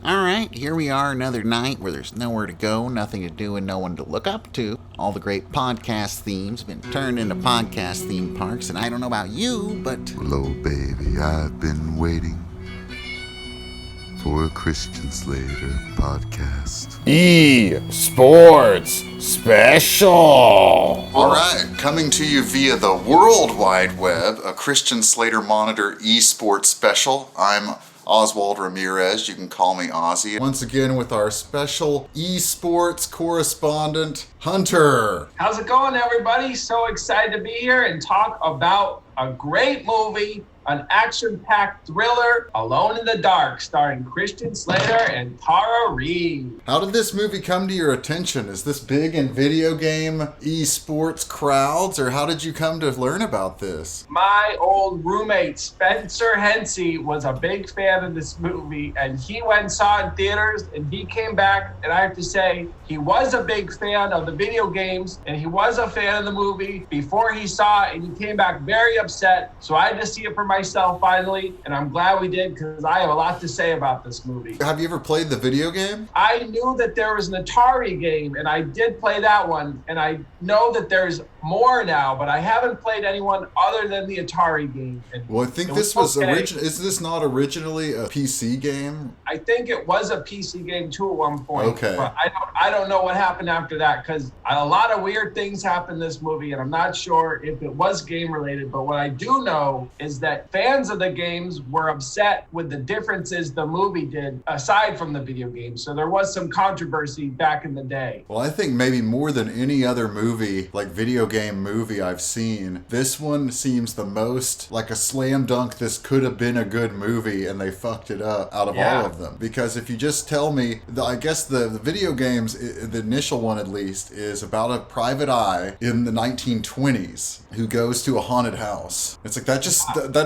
Alright, here we are another night where there's nowhere to go, nothing to do, and no one to look up to. All the great podcast themes have been turned into podcast theme parks, and I don't know about you, but... Hello, baby, I've been waiting for a Christian Slater podcast. Sports Special! Alright, coming to you via the World Wide Web, a Christian Slater Monitor eSports Special. I'm Oswald Ramirez, you can call me Ozzy. Once again with our special eSports correspondent, Hunter. How's it going, everybody? So excited to be here and talk about a great movie, an action-packed thriller, Alone in the Dark, starring Christian Slater and Tara Reid. How did this movie come to your attention? Is this big in video game esports crowds, or how did you come to learn about this? My old roommate, Spencer Hensey, was a big fan of this movie, and he went and saw it in theaters, and he came back, and I have to say, he was a big fan of the video games, and he was a fan of the movie before he saw it, and he came back very upset, so I had to see it for myself finally, and I'm glad we did because I have a lot to say about this movie. Have you ever played the video game? I knew that there was an Atari game, and I did play that one, and I know that there's more now, but I haven't played anyone other than the Atari game. And well, I think this was original. Is this not originally a PC game? I think it was a PC game too at one point. Okay. But I don't know what happened after that because a lot of weird things happened in this movie, and I'm not sure if it was game related. But what I do know is that fans of the games were upset with the differences the movie did aside from the video game. So there was some controversy back in the day. Well, I think maybe more than any other movie, like video game movie I've seen, this one seems the most like a slam dunk. This could have been a good movie and they fucked it up out of all of them. Because if you just tell me, I guess the video games, the initial one at least, is about a private eye in the 1920s who goes to a haunted house. It's like that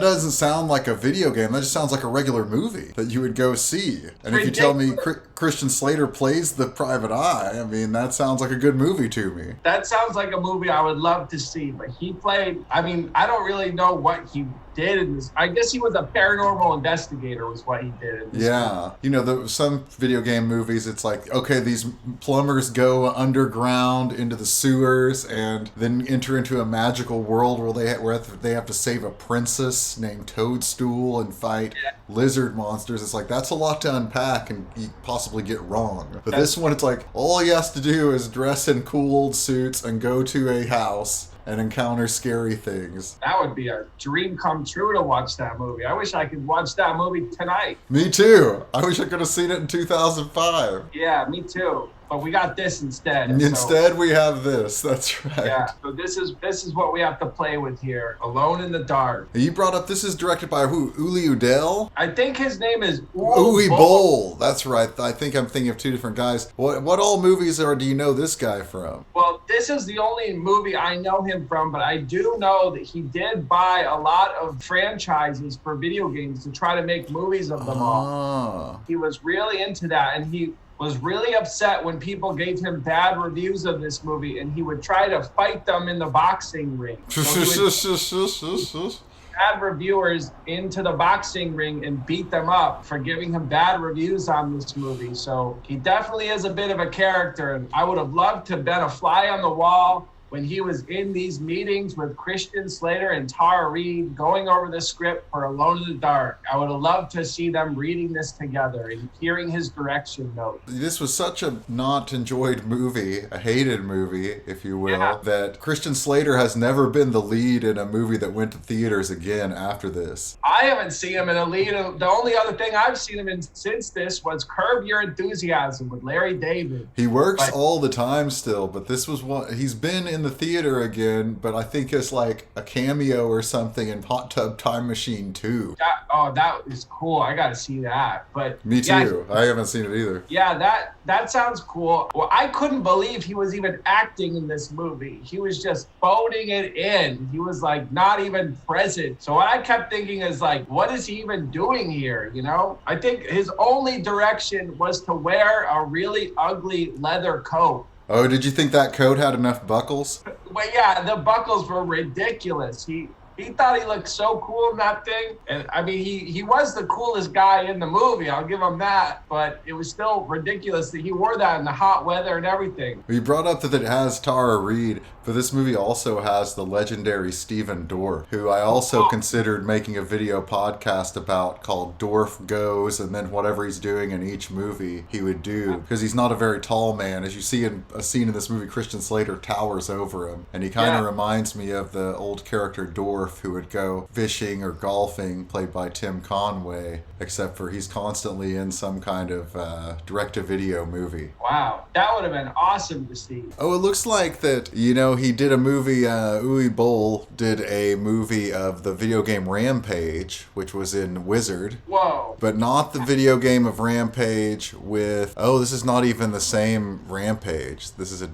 doesn't sound like a video game. That just sounds like a regular movie that you would go see. And if you tell me Christian Slater plays the private eye, I mean, that sounds like a good movie to me. That sounds like a movie I would love to see, but he played, I mean, I don't really know what he did in this. I guess he was a paranormal investigator was what he did in this movie. You know, some video game movies, it's like, okay, these plumbers go underground into the sewers and then enter into a magical world where they have to save a princess named Toadstool and fight lizard monsters. It's like, that's a lot to unpack and possibly get wrong. But this one, it's like, all he has to do is dress in cool old suits and go to a house and encounter scary things. That would be a dream come true to watch that movie. I wish I could watch that movie tonight. Me too. I wish I could have seen it in 2005. Yeah, me too. But we got this instead. Instead, we have this. That's right. Yeah. So this is what we have to play with here. Alone in the Dark. You brought up this is directed by who? Uli Udell? I think his name is Uwe Boll. That's right. I think I'm thinking of two different guys. What all movies do you know this guy from? Well, this is the only movie I know him from, but I do know that he did buy a lot of franchises for video games to try to make movies of them all. He was really into that, and he was really upset when people gave him bad reviews of this movie, and he would try to fight them in the boxing ring. So bad reviewers into the boxing ring and beat them up for giving him bad reviews on this movie. So he definitely is a bit of a character, and I would have loved to have been a fly on the wall when he was in these meetings with Christian Slater and Tara Reid going over the script for Alone in the Dark. I would have loved to see them reading this together and hearing his direction note. This was such a not enjoyed movie, a hated movie, if you will, that Christian Slater has never been the lead in a movie that went to theaters again after this. I haven't seen him in a lead. The only other thing I've seen him in since this was Curb Your Enthusiasm with Larry David. He works all the time still, but this was one he's been in the theater again, but I think it's like a cameo or something in Hot Tub Time Machine 2. That is cool. I gotta see that. But me too. I haven't seen it either. Yeah, that sounds cool. Well, I couldn't believe he was even acting in this movie. He was just phoning it in. He was like not even present. So what I kept thinking is like, what is he even doing here? You know, I think his only direction was to wear a really ugly leather coat. Oh, did you think that coat had enough buckles? Well, yeah, the buckles were ridiculous. He thought he looked so cool in that thing. And I mean, he was the coolest guy in the movie. I'll give him that. But it was still ridiculous that he wore that in the hot weather and everything. You brought up that it has Tara Reid, but this movie also has the legendary Stephen Dorff, who I also considered making a video podcast about called Dorff Goes, and then whatever he's doing in each movie he would do, because he's not a very tall man. As you see in a scene in this movie, Christian Slater towers over him, and he kind of reminds me of the old character Dorff who would go fishing or golfing, played by Tim Conway, except for he's constantly in some kind of direct-to-video movie. Wow, that would have been awesome to see. Oh, it looks like that, you know, he did a movie, Uwe Boll did a movie of the video game Rampage, which was in Wizard. Whoa. But not the video game of Rampage with, this is not even the same Rampage. This is a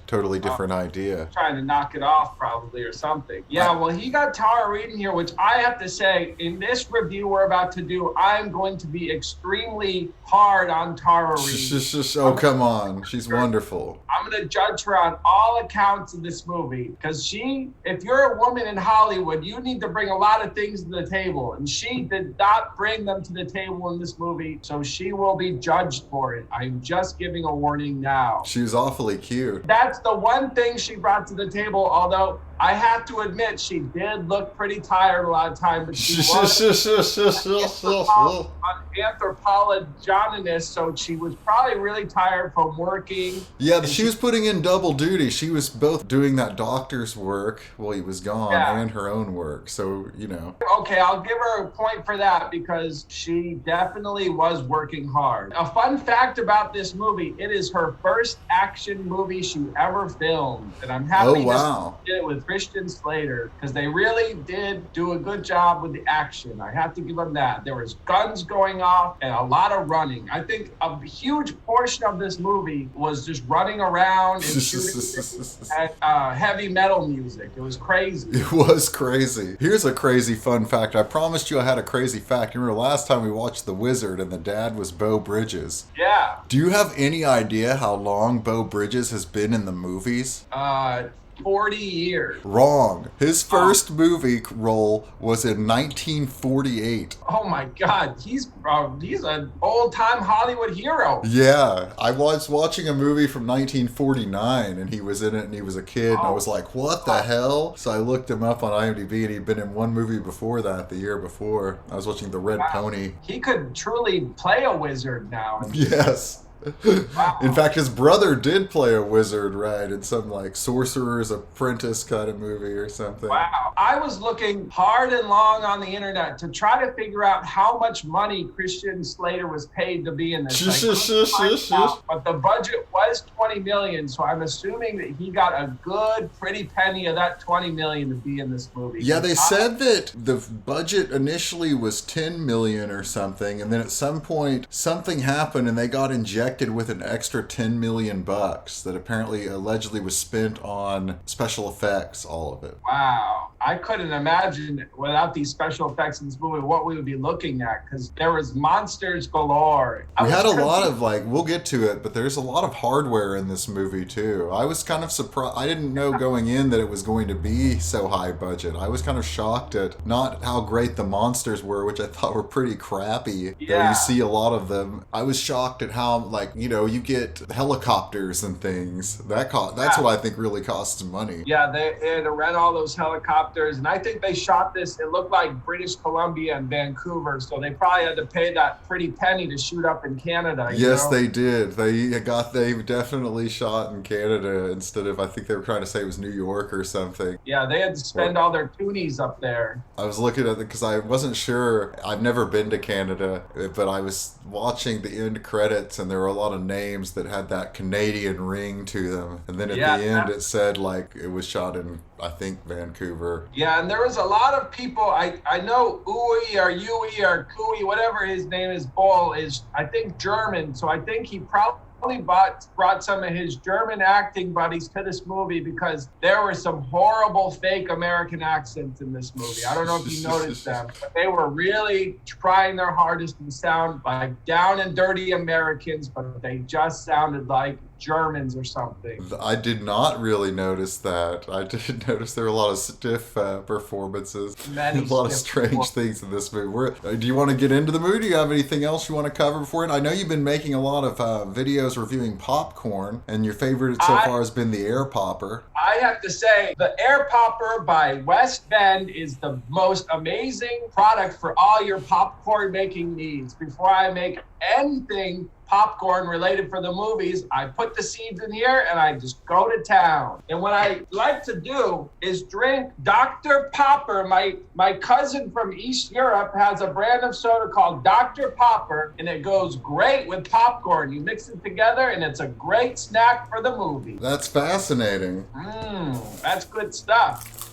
totally different idea. Trying to knock it off probably or something. Yeah, well, he got Tara Reid in here, which I have to say, in this review we're about to do, I'm going to be extremely hard on Tara Reid. Oh, come on. She's wonderful. I'm going to judge her on all accounts of this movie, because if you're a woman in Hollywood, you need to bring a lot of things to the table, and she did not bring them to the table in this movie, so she will be judged for it. I'm just giving a warning now. She was awfully cute. That's the one thing she brought to the table, although I have to admit she did look pretty tired a lot of time, but she was anthropologist, so she was probably really tired from working. Yeah, she was putting in double duty. She was both doing that doctor's work while he was gone and her own work, so, you know. Okay, I'll give her a point for that, because she definitely was working hard. A fun fact about this movie, it is her first action movie she ever filmed, and I'm happy to did it with Christian Slater, because they really did do a good job with the action. I have to give them that. There was guns going off and a lot of running. I think a huge portion of this movie was just running around and shooting at heavy metal music. It was crazy. It was crazy. Here's a crazy fun fact. I promised you I had a crazy fact. You remember last time we watched The Wizard and the dad was Beau Bridges? Yeah. Do you have any idea how long Beau Bridges has been in the movies? 40 years. Wrong. His first movie role was in 1948. Oh my God, he's an old-time Hollywood hero. Yeah, I was watching a movie from 1949 and he was in it and he was a kid and I was like, what the hell? So I looked him up on IMDb and he'd been in one movie before that, the year before. I was watching The Red Pony. He could truly play a wizard now. Yes. Wow. In fact, his brother did play a wizard, right, in some like Sorcerer's Apprentice kind of movie or something. Wow. I was looking hard and long on the internet to try to figure out how much money Christian Slater was paid to be in this. But the budget was $20 million, so I'm assuming that he got a good pretty penny of that $20 million to be in this movie. Yeah, they said that the budget initially was $10 million or something, and then at some point something happened and they got injected with an extra $10 million that apparently allegedly was spent on special effects, all of it. Wow. I couldn't imagine without these special effects in this movie what we would be looking at, because there was monsters galore. We had a lot of we'll get to it, but there's a lot of hardware in this movie too. I was kind of surprised. I didn't know going in that it was going to be so high budget. I was kind of shocked at not how great the monsters were, which I thought were pretty crappy. Yeah. You see a lot of them. I was shocked at how you get helicopters and things. That's what I think really costs money. Yeah, they had to rent all those helicopters, and I think they shot this, it looked like British Columbia and Vancouver, so they probably had to pay that pretty penny to shoot up in Canada. Yes, they did. They definitely shot in Canada instead of, I think they were trying to say it was New York or something. Yeah, they had to spend all their toonies up there. I was looking at it because I wasn't sure. I've never been to Canada, but I was watching the end credits and there were a lot of names that had that Canadian ring to them. And then at the end it said it was shot in, I think, Vancouver. Yeah, and there was a lot of people. I know Uwe or Yui or Kui, whatever his name is, Boll is, I think, German. So I think he probably brought some of his German acting buddies to this movie, because there were some horrible fake American accents in this movie. I don't know if you noticed them, but they were really trying their hardest to sound like down and dirty Americans, but they just sounded like Germans or something. I did not really notice that. I did notice there were a lot of stiff performances. Many a lot of strange things in this movie. Do you want to get into the movie? Do you have anything else you want to cover before it? I know you've been making a lot of videos reviewing popcorn, and your favorite so far has been the Air Popper. I have to say, the Air Popper by West Bend is the most amazing product for all your popcorn making needs. Before I make anything popcorn related for the movies, I put the seeds in here and I just go to town. And what I like to do is drink Dr. Popper. My cousin from East Europe has a brand of soda called Dr. Popper, and it goes great with popcorn. You mix it together and it's a great snack for the movie. That's fascinating. That's good stuff.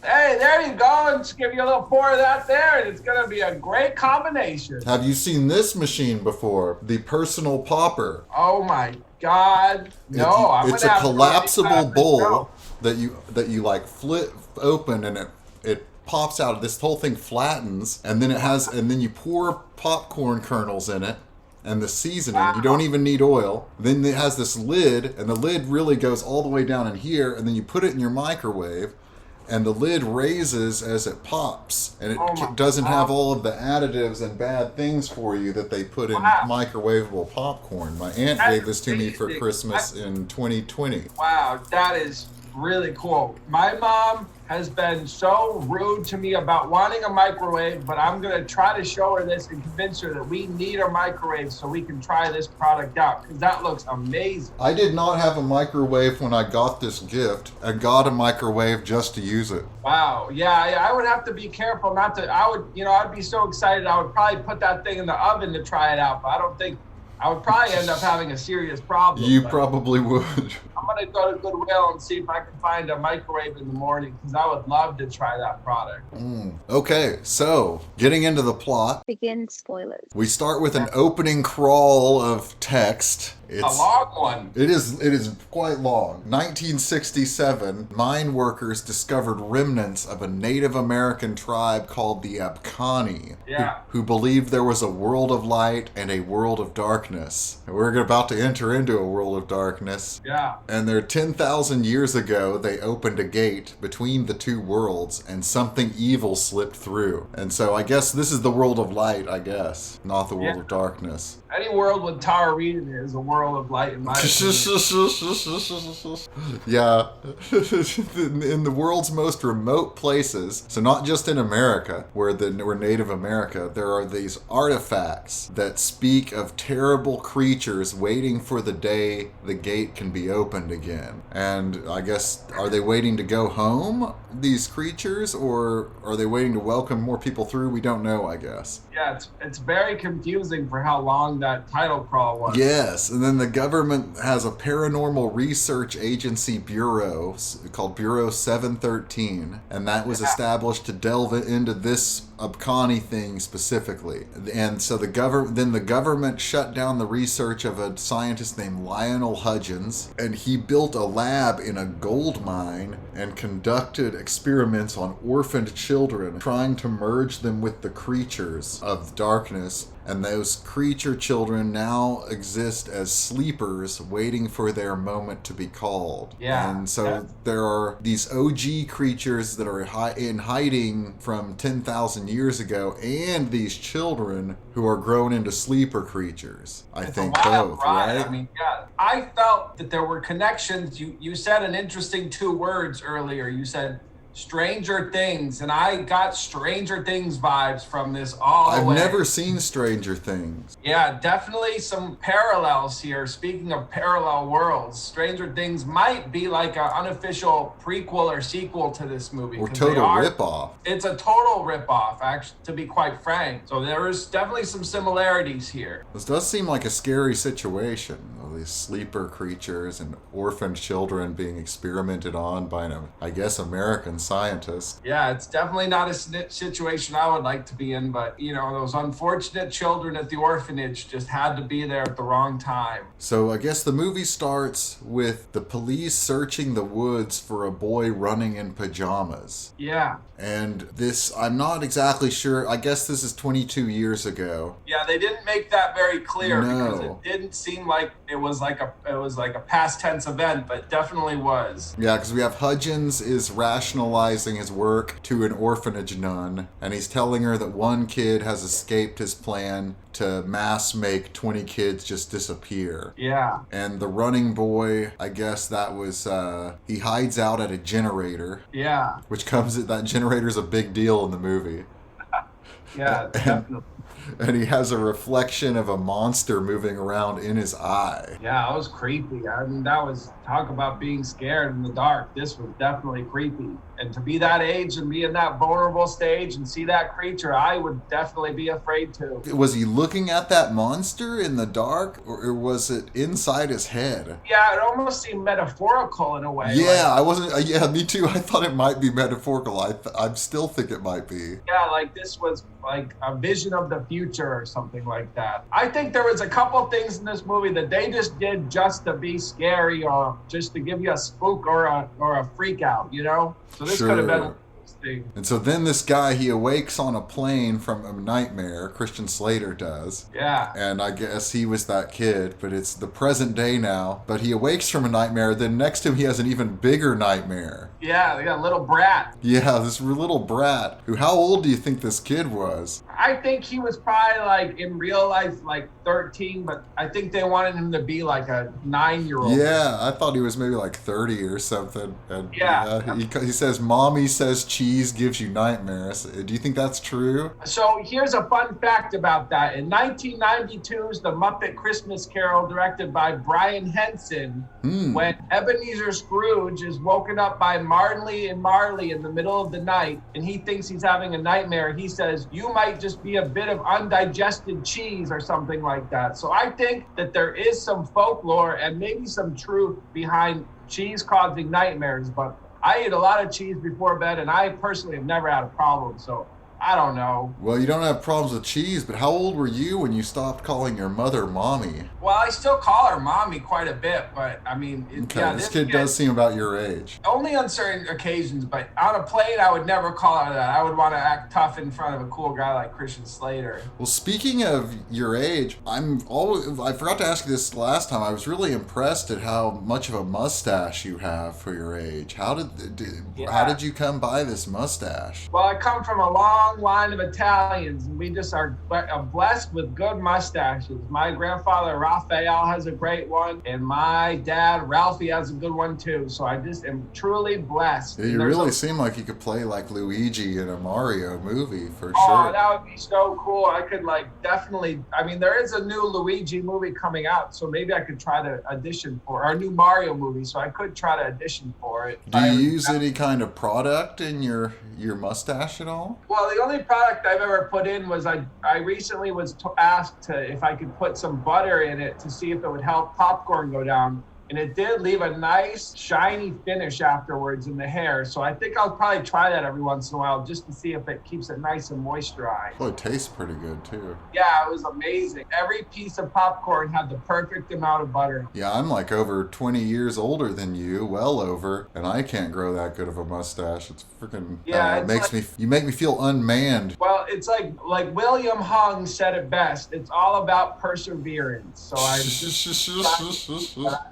Hey, there you go. And just give you a little pour of that there, and it's going to be a great combination. Have you seen this machine before? The personal popper. Oh my God. No, it's a collapsible bowl that you like flip open, and it pops out. This whole thing flattens, and then you pour popcorn kernels in it. And the seasoning, you don't even need oil. Then it has this lid, and the lid really goes all the way down in here, and then you put it in your microwave, and the lid raises as it pops, and it doesn't have all of the additives and bad things for you that they put in microwavable popcorn. My aunt gave this to me for Christmas in 2020. Wow, that is really cool. My mom has been so rude to me about wanting a microwave, but I'm going to try to show her this and convince her that we need a microwave so we can try this product out, because that looks amazing. I did not have a microwave when I got this gift. I got a microwave just to use it. Wow. Yeah, I would have to be careful not to. I'd be so excited. I would probably put that thing in the oven to try it out, but I don't think I would probably end up having a serious problem. You probably would. I'm going to go to Goodwill and see if I can find a microwave in the morning, because I would love to try that product. Okay, so getting into the plot. Begin spoilers. We start with an opening crawl of text. It's a long one. It is quite long. 1967, mine workers discovered remnants of a Native American tribe called the Abkhani, who believed there was a world of light and a world of darkness. And we're about to enter into a world of darkness. Yeah. And there 10,000 years ago, they opened a gate between the two worlds, and something evil slipped through. And so I guess this is the world of light, I guess, not the world of darkness. Any world with Tara Reid in it is a world of light in my opinion. Yeah. In the world's most remote places, so not just in America, where Native America, there are these artifacts that speak of terrible creatures waiting for the day the gate can be opened again. And I guess, are they waiting to go home, these creatures, or are they waiting to welcome more people through? We don't know, I guess. Yeah, it's very confusing for how long that title crawl was. Yes, and then the government has a paranormal research agency bureau called Bureau 713, and that was established to delve into this Abkhani thing specifically. And so the government shut down the research of a scientist named Lionel Hudgens, and he built a lab in a gold mine and conducted experiments on orphaned children, trying to merge them with the creatures of darkness. And those creature children now exist as sleepers waiting for their moment to be called. Yeah. And so there are these OG creatures that are in hiding from 10,000 years ago, and these children who are grown into sleeper creatures. I think both, right? I mean, yeah. I felt that there were connections. You said an interesting two words earlier. You said Stranger Things, and I got Stranger Things vibes from this all the way. I've never seen Stranger Things. Yeah, definitely some parallels here. Speaking of parallel worlds, Stranger Things might be like an unofficial prequel or sequel to this movie. Or total ripoff. It's a total ripoff, actually, to be quite frank. So there is definitely some similarities here. This does seem like a scary situation. All these sleeper creatures and orphaned children being experimented on by, I guess, American scientist. Yeah, it's definitely not a situation I would like to be in, but, those unfortunate children at the orphanage just had to be there at the wrong time. So I guess the movie starts with the police searching the woods for a boy running in pajamas. Yeah. And this, I'm not exactly sure. I guess this is 22 years ago. Yeah, they didn't make that very clear because No. it didn't seem like it was like a past tense event, but it definitely was. Yeah, because we have Hudgens is rationalizing his work to an orphanage nun, and he's telling her that one kid has escaped his plan to mass make 20 kids just disappear. Yeah. And the running boy, I guess that was, he hides out at a generator. Yeah. Which that generator's a big deal in the movie. Yeah, definitely. And he has a reflection of a monster moving around in his eye. Yeah, that was creepy. I mean, talk about being scared in the dark. This was definitely creepy. And to be that age and be in that vulnerable stage and see that creature, I would definitely be afraid too. Was he looking at that monster in the dark, or was it inside his head? Yeah, it almost seemed metaphorical in a way. Yeah, I wasn't. Yeah, me too. I thought it might be metaphorical. I still think it might be. Yeah, like this was like a vision of the future or something like that. I think there was a couple things in this movie that they just did just to be scary or just to give you a spook or a freak out, So this could have been a thing. And so then this guy, he awakes on a plane from a nightmare. Christian Slater does. Yeah. And I guess he was that kid, but it's the present day now. But he awakes from a nightmare. Then next to him, he has an even bigger nightmare. Yeah, they got a little brat. Yeah, this little brat. How old do you think this kid was? I think he was probably like in real life like 13, but I think they wanted him to be like a 9-year-old. Yeah, I thought he was maybe like 30 or something. And yeah. He says, "Mommy says cheese gives you nightmares." Do you think that's true? So here's a fun fact about that. In 1992's The Muppet Christmas Carol, directed by Brian Henson, when Ebenezer Scrooge is woken up by Marley and Marley in the middle of the night, and he thinks he's having a nightmare, he says, "You might just be a bit of undigested cheese," or something like that. So I think that there is some folklore and maybe some truth behind cheese causing nightmares, but I eat a lot of cheese before bed, and I personally have never had a problem, so I don't know. Well, you don't have problems with cheese, but how old were you when you stopped calling your mother Mommy? Well, I still call her Mommy quite a bit, but I mean... This kid does seem about your age. Only on certain occasions, but on a plane, I would never call her that. I would want to act tough in front of a cool guy like Christian Slater. Well, speaking of your age, I forgot to ask you this last time. I was really impressed at how much of a mustache you have for your age. How did you come by this mustache? Well, I come from a long line of Italians, and we just are blessed with good mustaches. My grandfather Raphael has a great one, and my dad Ralphie has a good one too. So I just am truly blessed. Yeah, you really seem like you could play like Luigi in a Mario movie for sure. Oh, that would be so cool. I could definitely. I mean, there is a new Luigi movie coming out, so maybe I could try to audition for our new Mario movie. So I could try to audition for it. Do you use any kind of product in your mustache at all? Well, the only product I've ever put in was I recently was asked if I could put some butter in it to see if it would help popcorn go down. And it did leave a nice, shiny finish afterwards in the hair. So I think I'll probably try that every once in a while just to see if it keeps it nice and moisturized. Well, it tastes pretty good, too. Yeah, it was amazing. Every piece of popcorn had the perfect amount of butter. Yeah, I'm like over 20 years older than you, well over, and I can't grow that good of a mustache. It's freaking... Yeah, you make me feel unmanned. Well, it's like William Hung said it best. It's all about perseverance. So I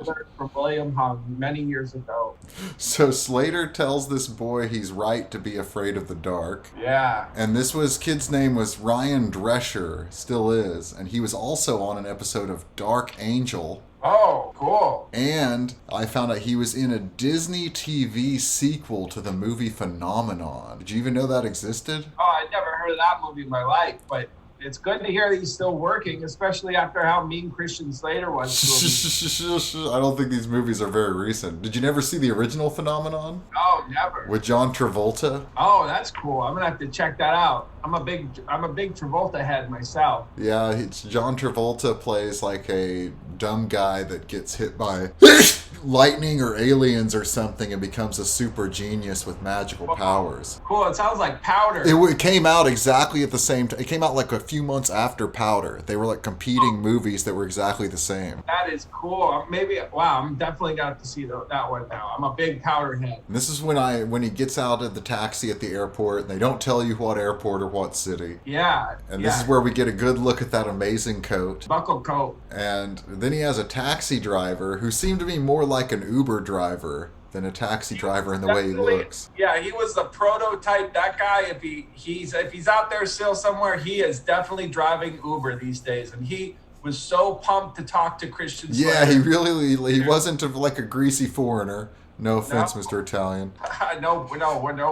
learned from William Hung many years ago. So Slater tells this boy he's right to be afraid of the dark. Yeah. And kid's name was Ryan Drescher, still is, and he was also on an episode of Dark Angel. Oh, cool. And I found out he was in a Disney TV sequel to the movie Phenomenon. Did you even know that existed? Oh, I'd never heard of that movie in my life, but it's good to hear that he's still working, especially after how mean Christian Slater was to him. I don't think these movies are very recent. Did you never see the original Phenomenon? Oh, never. With John Travolta? Oh, that's cool. I'm gonna have to check that out. I'm a big Travolta head myself. Yeah, John Travolta plays like a dumb guy that gets hit by lightning or aliens or something and becomes a super genius with magical powers. Cool. It sounds like Powder. It came out exactly at the same time. It came out like a few months after Powder. They were like competing movies that were exactly the same. That is cool. Wow, I'm definitely got to see that one now. I'm a big Powder head. And this is when he gets out of the taxi at the airport and they don't tell you what airport or what city. Yeah. And this is where we get a good look at that amazing coat. Buckle coat. And then he has a taxi driver who seemed to be more like an Uber driver than a taxi driver in the way he looks. Yeah, he was the prototype. That guy, if he's out there still somewhere, he is definitely driving Uber these days. And he was so pumped to talk to Christian Slater. Yeah, he wasn't like a greasy foreigner. No offense, Mr. Italian. No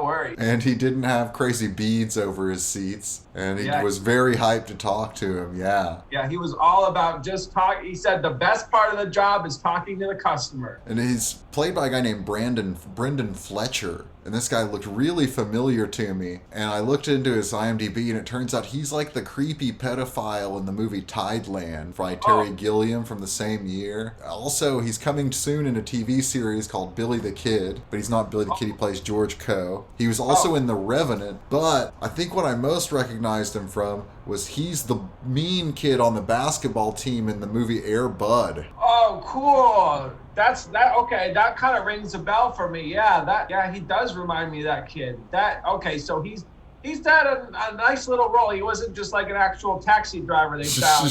worry. And he didn't have crazy beads over his seats. And he was very hyped to talk to him, yeah. Yeah, he was all about just talk. He said the best part of the job is talking to the customer. And he's played by a guy named Brendan Fletcher. And this guy looked really familiar to me. And I looked into his IMDb, and it turns out he's like the creepy pedophile in the movie Tideland by Terry Gilliam from the same year. Also, he's coming soon in a TV series called Billy the Kid. But he's not Billy the Kid, he plays George Coe. He was also in The Revenant. But I think what I most recognized him from was he's the mean kid on the basketball team in the movie Air Bud. Oh, cool. Okay, that kind of rings a bell for me. Yeah, he does remind me of that kid. So he's had a nice little role. He wasn't just like an actual taxi driver they found.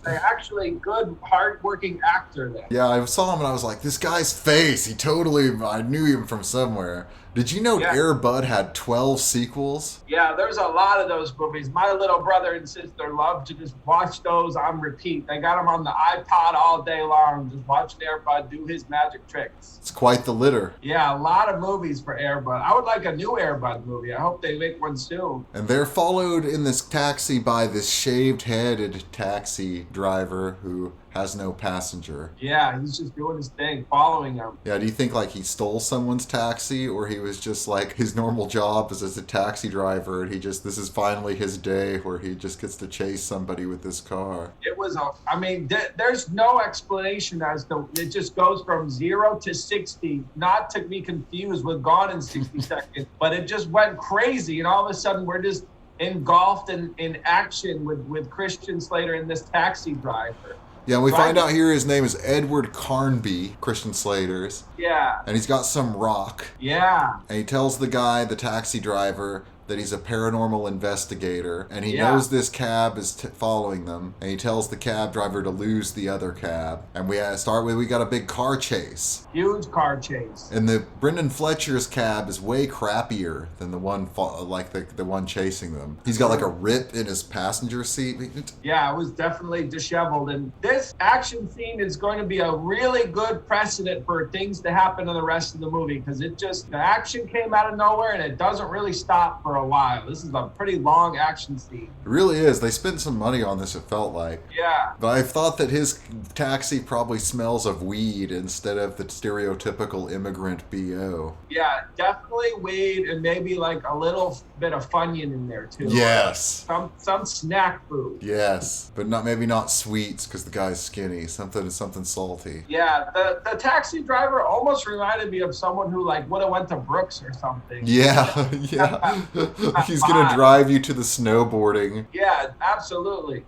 An actually good, hard-working actor there. Yeah, I saw him and I was like, this guy's face, I knew him from somewhere. Did you know Air Bud had 12 sequels? Yeah, there's a lot of those movies. My little brother and sister love to just watch those on repeat. They got them on the iPod all day long, just watching Air Bud do his magic tricks. It's quite the litter. Yeah, a lot of movies for Air Bud. I would like a new Air Bud movie. I hope they make one soon. And they're followed in this taxi by this shaved-headed taxi driver who has no passenger. Yeah, he's just doing his thing, following him. Yeah, do you think like he stole someone's taxi, or he was just like his normal job is as a taxi driver and this is finally his day where he just gets to chase somebody with this car? It was there's no explanation as to, it just goes from 0 to 60, not to be confused with Gone in 60 Seconds, but it just went crazy and all of a sudden we're just engulfed in action with Christian Slater and this taxi driver. Yeah, we find out here his name is Edward Carnby, Christian Slater's. Yeah. And he's got some rock. Yeah. And he tells the guy, the taxi driver, that he's a paranormal investigator. And he knows this cab is following them. And he tells the cab driver to lose the other cab. And we got a big car chase. Huge car chase. And the Brendan Fletcher's cab is way crappier than the one the one chasing them. He's got like a rip in his passenger seat. Yeah, it was definitely disheveled. And this action scene is going to be a really good precedent for things to happen in the rest of the movie, because the action came out of nowhere and it doesn't really stop for a while. This is a pretty long action scene. It really is. They spent some money on this, it felt like. Yeah. But I thought that his taxi probably smells of weed instead of the stereotypical immigrant BO. Yeah, definitely weed and maybe like a little bit of Funyun in there too. Yes. Some snack food. Yes, but maybe not sweets because the guy's skinny. Something salty. Yeah, the taxi driver almost reminded me of someone who like would have went to Brooks or something. Yeah, yeah. He's gonna drive you to the snowboarding. Yeah, absolutely.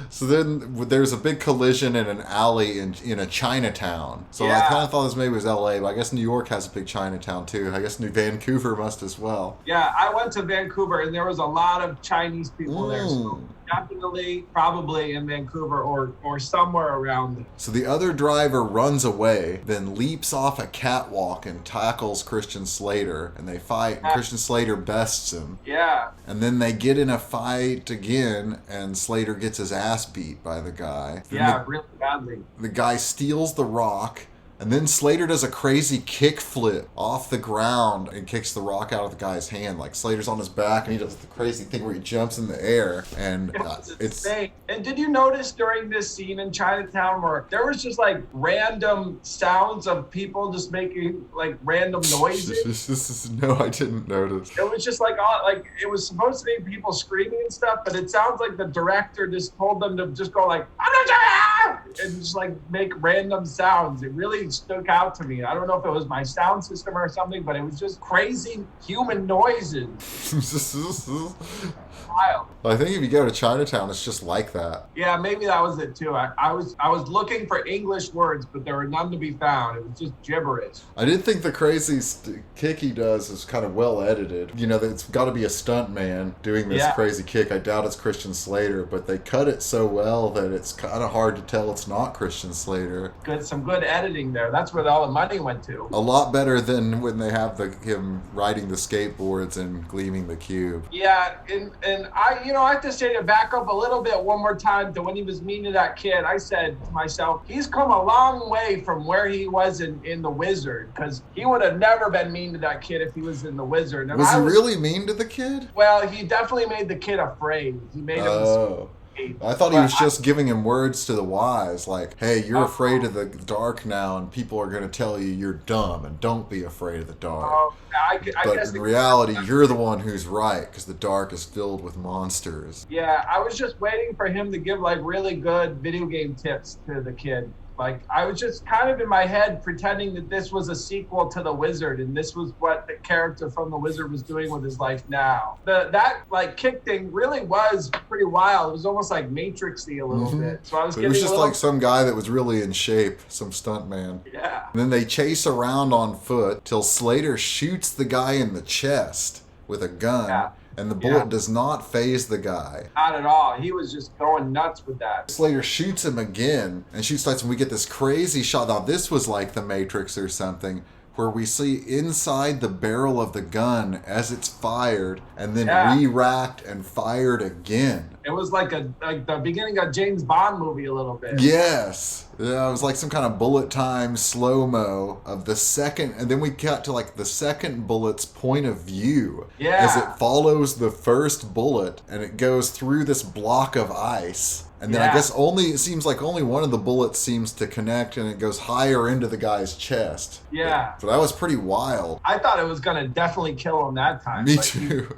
So then there's a big collision in an alley in a Chinatown. So I kind of thought this maybe was LA, but I guess New York has a big Chinatown too. I guess Vancouver must as well. Yeah, I went to Vancouver and there was a lot of Chinese people there. So definitely, probably in Vancouver or somewhere around there. So the other driver runs away, then leaps off a catwalk and tackles Christian Slater, and they fight, and Christian Slater bests him. Yeah. And then they get in a fight again, and Slater gets his ass beat by the guy. Really badly. The guy steals the rock, and then Slater does a crazy kickflip off the ground and kicks the rock out of the guy's hand. Like Slater's on his back and he does the crazy thing where he jumps in the air. And it's insane. And did you notice during this scene in Chinatown where there was just like random sounds of people just making like random noises? No, I didn't notice. It was just like it was supposed to be people screaming and stuff, but it sounds like the director just told them to just go like, and just like make random sounds. It really stuck out to me. I don't know if it was my sound system or something, but it was just crazy human noises. Wild. I think if you go to Chinatown, it's just like that. Yeah, maybe that was it too. I was looking for English words, but there were none to be found. It was just gibberish. I did think the crazy kick he does is kind of well edited. You know, it's got to be a stunt man doing this crazy kick. I doubt it's Christian Slater, but they cut it so well that it's kind of hard to tell it's not Christian Slater. Some good editing there. That's where all the money went to. A lot better than when they have him riding the skateboards and gleaming the cube. Yeah, and I have to say, to back up a little bit one more time to when he was mean to that kid, I said to myself, he's come a long way from where he was in The Wizard, because he would have never been mean to that kid if he was in The Wizard. And was he really mean to the kid? Well, he definitely made the kid afraid. He made him I thought he was just giving him words to the wise, like, hey, you're afraid of the dark now, and people are going to tell you you're dumb, and don't be afraid of the dark. But in reality, you're the one who's right, because the dark is filled with monsters. Yeah, I was just waiting for him to give, like, really good video game tips to the kid. Like, I was just kind of in my head pretending that this was a sequel to The Wizard, and this was what the character from The Wizard was doing with his life now. That kick thing really was pretty wild. It was almost like Matrix-y a little bit. So I was It was just like some guy that was really in shape, some stunt man. Yeah. And then they chase around on foot till Slater shoots the guy in the chest with a gun. Yeah. And the bullet does not phase the guy. Not at all. He was just going nuts with that. Slater shoots him again, and shoots twice, and we get this crazy shot. Now, this was like The Matrix or something, where we see inside the barrel of the gun as it's fired, and then re-racked and fired again. It was like the beginning of a James Bond movie a little bit. Yes. Yeah, it was like some kind of bullet time slow-mo of the second, and then we cut to like the second bullet's point of view as it follows the first bullet, and it goes through this block of ice. And then I guess it seems like only one of the bullets seems to connect, and it goes higher into the guy's chest. Yeah. So that was pretty wild. I thought it was going to definitely kill him that time. Me too.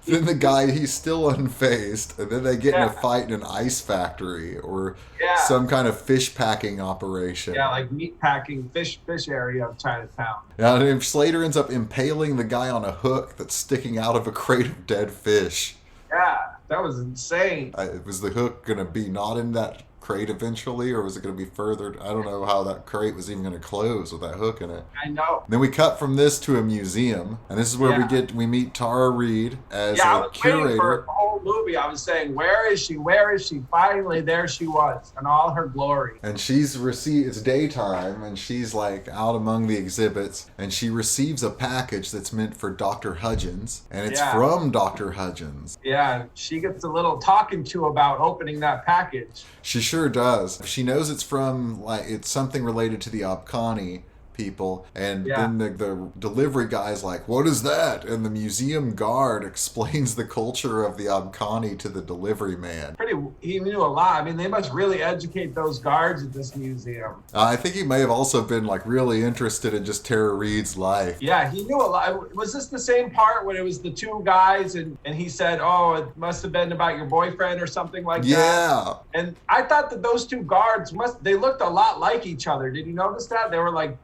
Then the guy, he's still unfazed, and then they get in a fight in an ice factory or some kind of fish packing operation. Yeah, like meat packing fish area of Chinatown. Yeah, and Slater ends up impaling the guy on a hook that's sticking out of a crate of dead fish. Yeah, that was insane. Was the hook going to be not in that crate eventually, or was it going to be further? I don't know how that crate was even going to close with that hook in it. I know. Then we cut from this to a museum, and this is where we meet Tara Reid as a curator. For the whole movie, I was saying, where is she? Where is she? Finally, there she was, in all her glory. And it's daytime, and she's like out among the exhibits, and she receives a package that's meant for Dr. Hudgens, and it's from Dr. Hudgens. Yeah, she gets a little talking to about opening that package. She sure does. She knows it's from, it's something related to the Abkhani people, and then the delivery guy's like, what is that? And the museum guard explains the culture of the Abkhani to the delivery man. He knew a lot. I mean, they must really educate those guards at this museum. I think he may have also been really interested in just Tara Reid's life. Yeah, he knew a lot. Was this the same part when it was the two guys and he said, oh, it must have been about your boyfriend or something like that? Yeah. And I thought that those two guards they looked a lot like each other. Did you notice that? They were like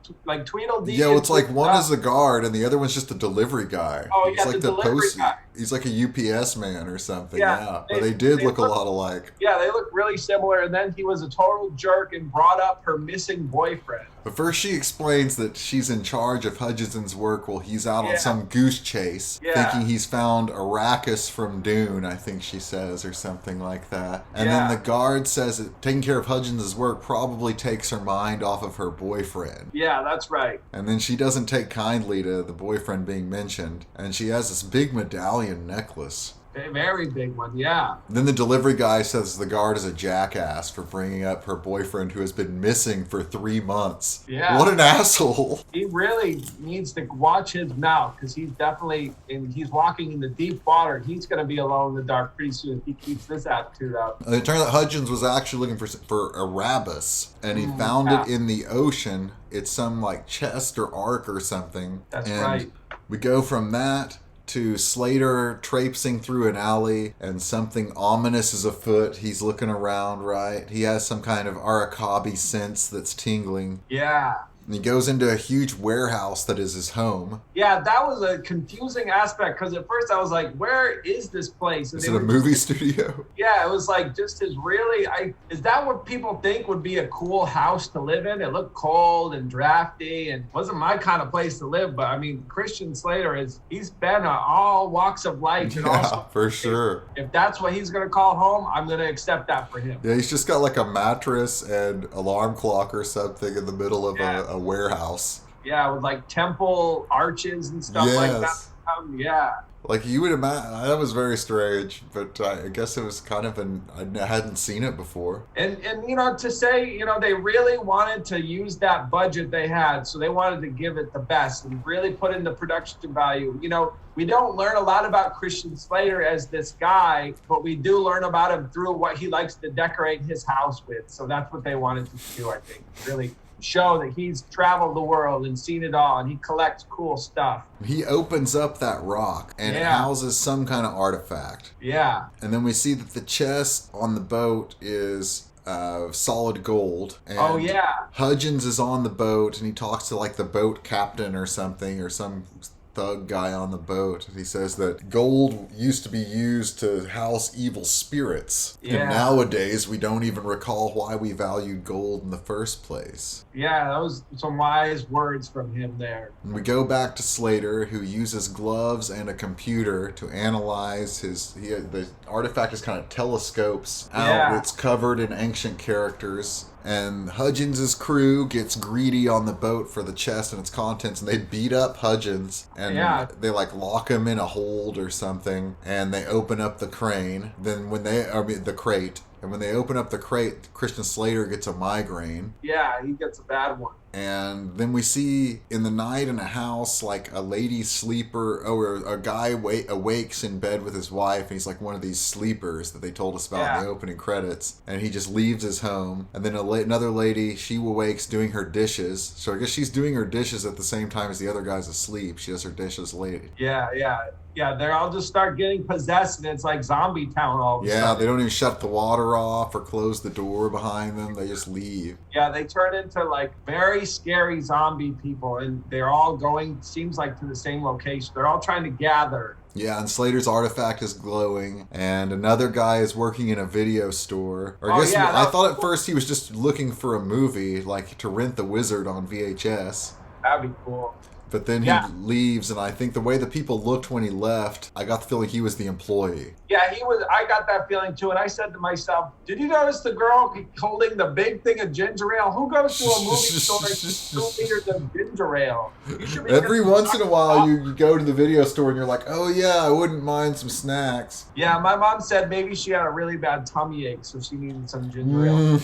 Tweedledee. Yeah, well, it's like one is a guard and the other one's just a delivery guy. Oh, yeah, it's like the delivery guy. He's like a UPS man or something. Yeah. But they did look a lot alike. Yeah, they look really similar. And then he was a total jerk and brought up her missing boyfriend. But first she explains that she's in charge of Hudgenson's work while he's out on some goose chase, thinking he's found Arrakis from Dune, I think she says, or something like that. And then the guard says that taking care of Hudgenson's work probably takes her mind off of her boyfriend. Yeah, that's right. And then she doesn't take kindly to the boyfriend being mentioned, and she has this big medallion necklace. A very big one, yeah. Then the delivery guy says the guard is a jackass for bringing up her boyfriend who has been missing for 3 months. Yeah. What an asshole. He really needs to watch his mouth because he's walking in the deep water. He's going to be alone in the dark pretty soon if he keeps this attitude up. It turns out Hudgens was actually looking for Arabis, and he found it in the ocean. It's some chest or ark or something. That's right. We go from that to Slater traipsing through an alley and something ominous is afoot. He's looking around, right? He has some kind of Arakabi sense that's tingling. Yeah. And he goes into a huge warehouse that is his home. Yeah, that was a confusing aspect because at first I was like, where is this place? And is it a movie studio? Yeah, it was like just his really, is that what people think would be a cool house to live in? It looked cold and drafty and wasn't my kind of place to live. But I mean, Christian Slater he's been all walks of life. And Yeah, also, for sure. If that's what he's going to call home, I'm going to accept that for him. Yeah, he's just got like a mattress and alarm clock or something in the middle of a warehouse. Yeah, with like temple arches and stuff like that. Yeah. Like you would imagine, that was very strange, but I guess it was kind of I hadn't seen it before. And to say, they really wanted to use that budget they had, so they wanted to give it the best and really put in the production value. We don't learn a lot about Christian Slater as this guy, but we do learn about him through what he likes to decorate his house with. So that's what they wanted to do, I think. Really show that he's traveled the world and seen it all, and he collects cool stuff. He opens up that rock and it houses some kind of artifact. Yeah. And then we see that the chest on the boat is solid gold. And Hudgens is on the boat and he talks to like the boat captain or something, or some thug guy on the boat. He says that gold used to be used to house evil spirits. Yeah. And nowadays we don't even recall why we valued gold in the first place. Yeah, that was some wise words from him there. And we go back to Slater, who uses gloves and a computer to analyze the artifact is kind of telescopes out. Yeah. It's covered in ancient characters. And Hudgens' crew gets greedy on the boat for the chest and its contents, and they beat up Hudgens, and they like lock him in a hold or something, and they open up the crane. Then the crate. And when they open up the crate, Christian Slater gets a migraine. Yeah, he gets a bad one. And then we see in the night in a house, like a lady sleeper, or a guy awakes in bed with his wife, and he's like one of these sleepers that they told us about in the opening credits. And he just leaves his home. And then another lady, she awakes doing her dishes. So I guess she's doing her dishes at the same time as the other guy's asleep. She does her dishes late. Yeah, they all just start getting possessed, and it's like zombie town all of a sudden. Yeah, they don't even shut the water off or close the door behind them. They just leave. Yeah, they turn into like very scary zombie people, and they're all going, seems like, to the same location. They're all trying to gather. Yeah, and Slater's artifact is glowing, and another guy is working in a video store. I thought at first he was just looking for a movie, like to rent The Wizard on VHS. That'd be cool. But then he leaves, and I think the way the people looked when he left, I got the feeling he was the employee. Yeah, he was. I got that feeling too, and I said to myself, "Did you notice the girl holding the big thing of ginger ale? Who goes to a movie store and gets 2 liters of ginger ale?" Every once in a while, you go to the video store and you're like, "Oh yeah, I wouldn't mind some snacks." Yeah, my mom said maybe she had a really bad tummy ache, so she needed some ginger ale.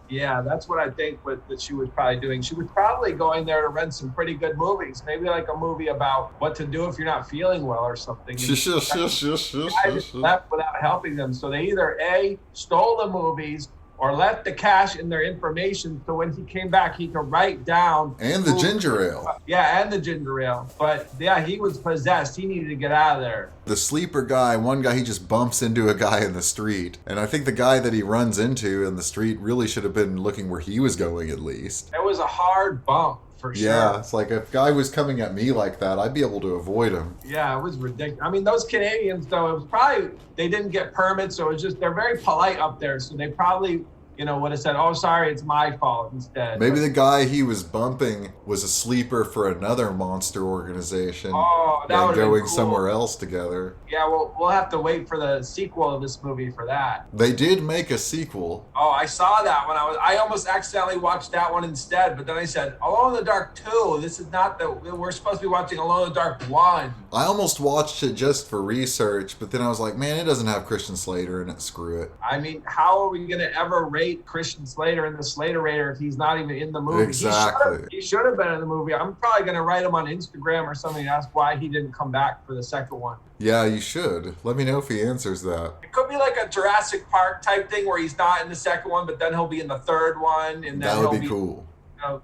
Yeah, that's what I think that she was probably doing. She was probably going there to rent some pretty good movies. Maybe like a movie about what to do if you're not feeling well or something. I just left without helping them. So they either A, stole the movies, or left the cash in their information, so when he came back, he could write down. And the ginger ale. Yeah, and the ginger ale. But yeah, he was possessed. He needed to get out of there. The sleeper guy, one guy, he just bumps into a guy in the street. And I think the guy that he runs into in the street really should have been looking where he was going at least. It was a hard bump. For sure. Yeah, it's like if a guy was coming at me like that, I'd be able to avoid him. Yeah, it was ridiculous. I mean, those Canadians, though, it was probably, they didn't get permits, so it was just, they're very polite up there, so they probably, would have said, "Oh, sorry, it's my fault," instead. Maybe the guy he was bumping was a sleeper for another monster organization. Oh, that would have been going cool. Somewhere else together. Yeah, well, we'll have to wait for the sequel of this movie for that. They did make a sequel. Oh, I saw that when I almost accidentally watched that one instead, but then I said, Alone in the Dark 2, this is not we're supposed to be watching Alone in the Dark 1. I almost watched it just for research, but then I was like, man, it doesn't have Christian Slater in it, screw it. I mean, how are we going to ever rate Christian Slater in the Slaterator if he's not even in the movie? Exactly. He should have been in the movie. I'm probably going to write him on Instagram or something and ask why he didn't come back for the second one. Yeah, you should. Let me know if he answers that. It could be like a Jurassic Park type thing where he's not in the second one, but then he'll be in the third one. And then that would be cool.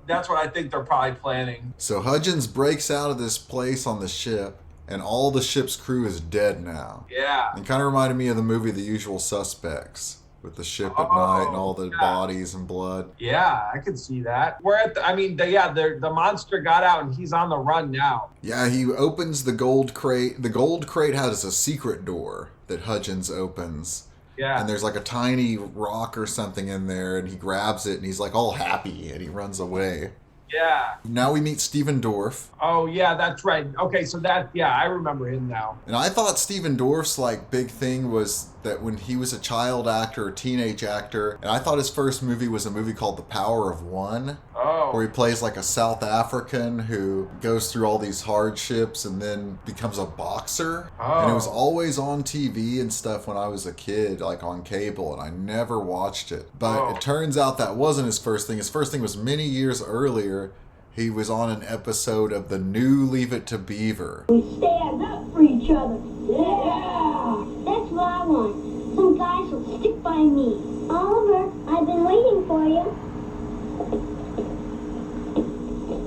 That's what I think they're probably planning. So Hudgens breaks out of this place on the ship, and all the ship's crew is dead now. Yeah. It kind of reminded me of the movie The Usual Suspects, with the ship at night and all the bodies and blood. Yeah, I could see that. We're at the monster got out and he's on the run now. Yeah, he opens the gold crate. The gold crate has a secret door that Hudgens opens. Yeah. And there's like a tiny rock or something in there, and he grabs it and he's like all happy and he runs away. Yeah. Now we meet Stephen Dorff. Oh, yeah, that's right. Okay, so I remember him now. And I thought Stephen Dorff's like big thing was that when he was a child actor, a teenage actor, and I thought his first movie was a movie called The Power of One. Oh. Where he plays like a South African who goes through all these hardships and then becomes a boxer. Oh. And it was always on TV and stuff when I was a kid, like on cable, and I never watched it. But It turns out that wasn't his first thing. His first thing was many years earlier. He was on an episode of the new Leave It to Beaver. We stand up for each other. Yeah! That's what I want. Some guys will stick by me. Oliver, I've been waiting for you.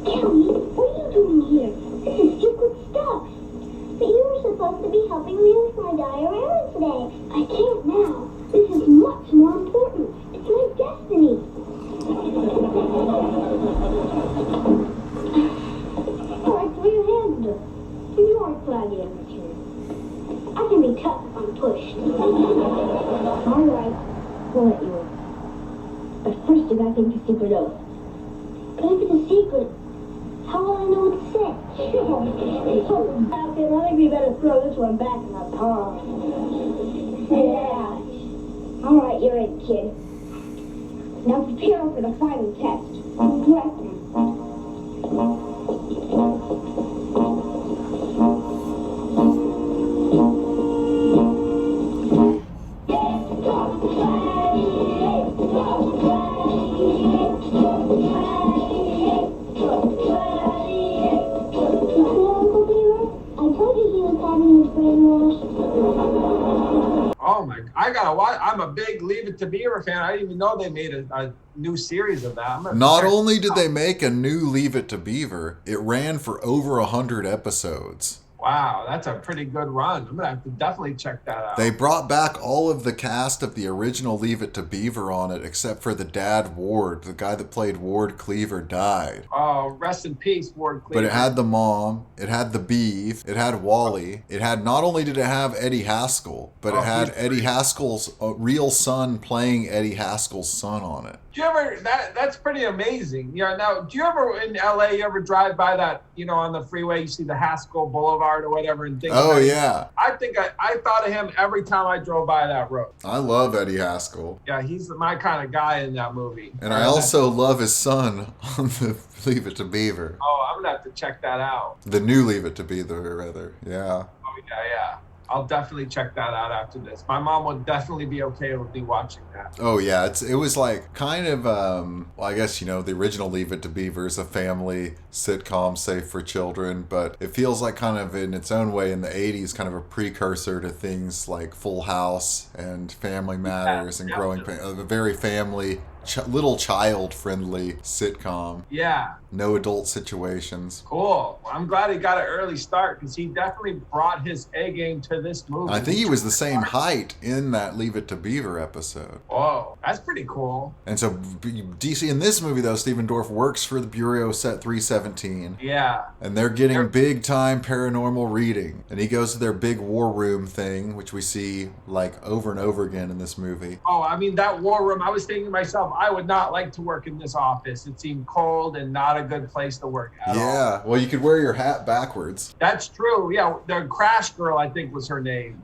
Kelly, what are you doing here? This is secret stuff. But you were supposed to be helping me with my diorama today. I can't now. This is much more important. It's my destiny. All right, throw your hands up. You are cloudy amateur. I can be tough if I'm pushed. All right, we'll let you in. But first you gotta think the secret oath. But if it's a secret, how will I know what to say? Falcon, I think we better throw this one back in the pond. Yeah. All right, you're in, kid. Now prepare for the final test. Oh my! I gotta watch. I'm a big Leave It to Beaver fan. I didn't even know they made a new series of that. Not only did they make a new Leave It to Beaver, it ran for over 100 episodes. Wow, that's a pretty good run. I'm gonna have to definitely check that out. They brought back all of the cast of the original Leave It to Beaver on it, except for the dad, Ward. The guy that played Ward Cleaver died. Oh, rest in peace, Ward Cleaver. But it had the mom, it had the Beeve, it had Wally. It had, not only did it have Eddie Haskell, but it had Eddie Haskell's real son playing Eddie Haskell's son on it. Do you ever, that's pretty amazing. Yeah. Now, do you ever in LA, you ever drive by that, on the freeway, you see the Haskell Boulevard or whatever and think Oh, yeah. I think I thought of him every time I drove by that road. I love Eddie Haskell. Yeah, he's my kind of guy in that movie. And I also love his son on the Leave It to Beaver. Oh, I'm going to have to check that out. The new Leave It to Beaver, rather. Yeah. Oh, yeah. I'll definitely check that out after this. My mom would definitely be okay with me watching that. Oh, yeah. It was like kind of, well, I guess, the original Leave It to Beaver is a family sitcom safe for children, but it feels like kind of in its own way in the 80s, kind of a precursor to things like Full House and Family Matters and Growing Pains, a very family, little child-friendly sitcom. Yeah. No adult situations. Cool. Well, I'm glad he got an early start because he definitely brought his A game to this movie. I think he was the same height in that Leave It to Beaver episode. Whoa, that's pretty cool. And so DC in this movie, though, Stephen Dorff works for the Bureau Set 317. Yeah. And they're getting big-time paranormal reading. And he goes to their big war room thing, which we see like over and over again in this movie. Oh, I mean, that war room, I was thinking to myself, I would not like to work in this office. It seemed cold and not a good place to work at all. Yeah, well, you could wear your hat backwards. That's true. Yeah, the Crash Girl, I think, was her name.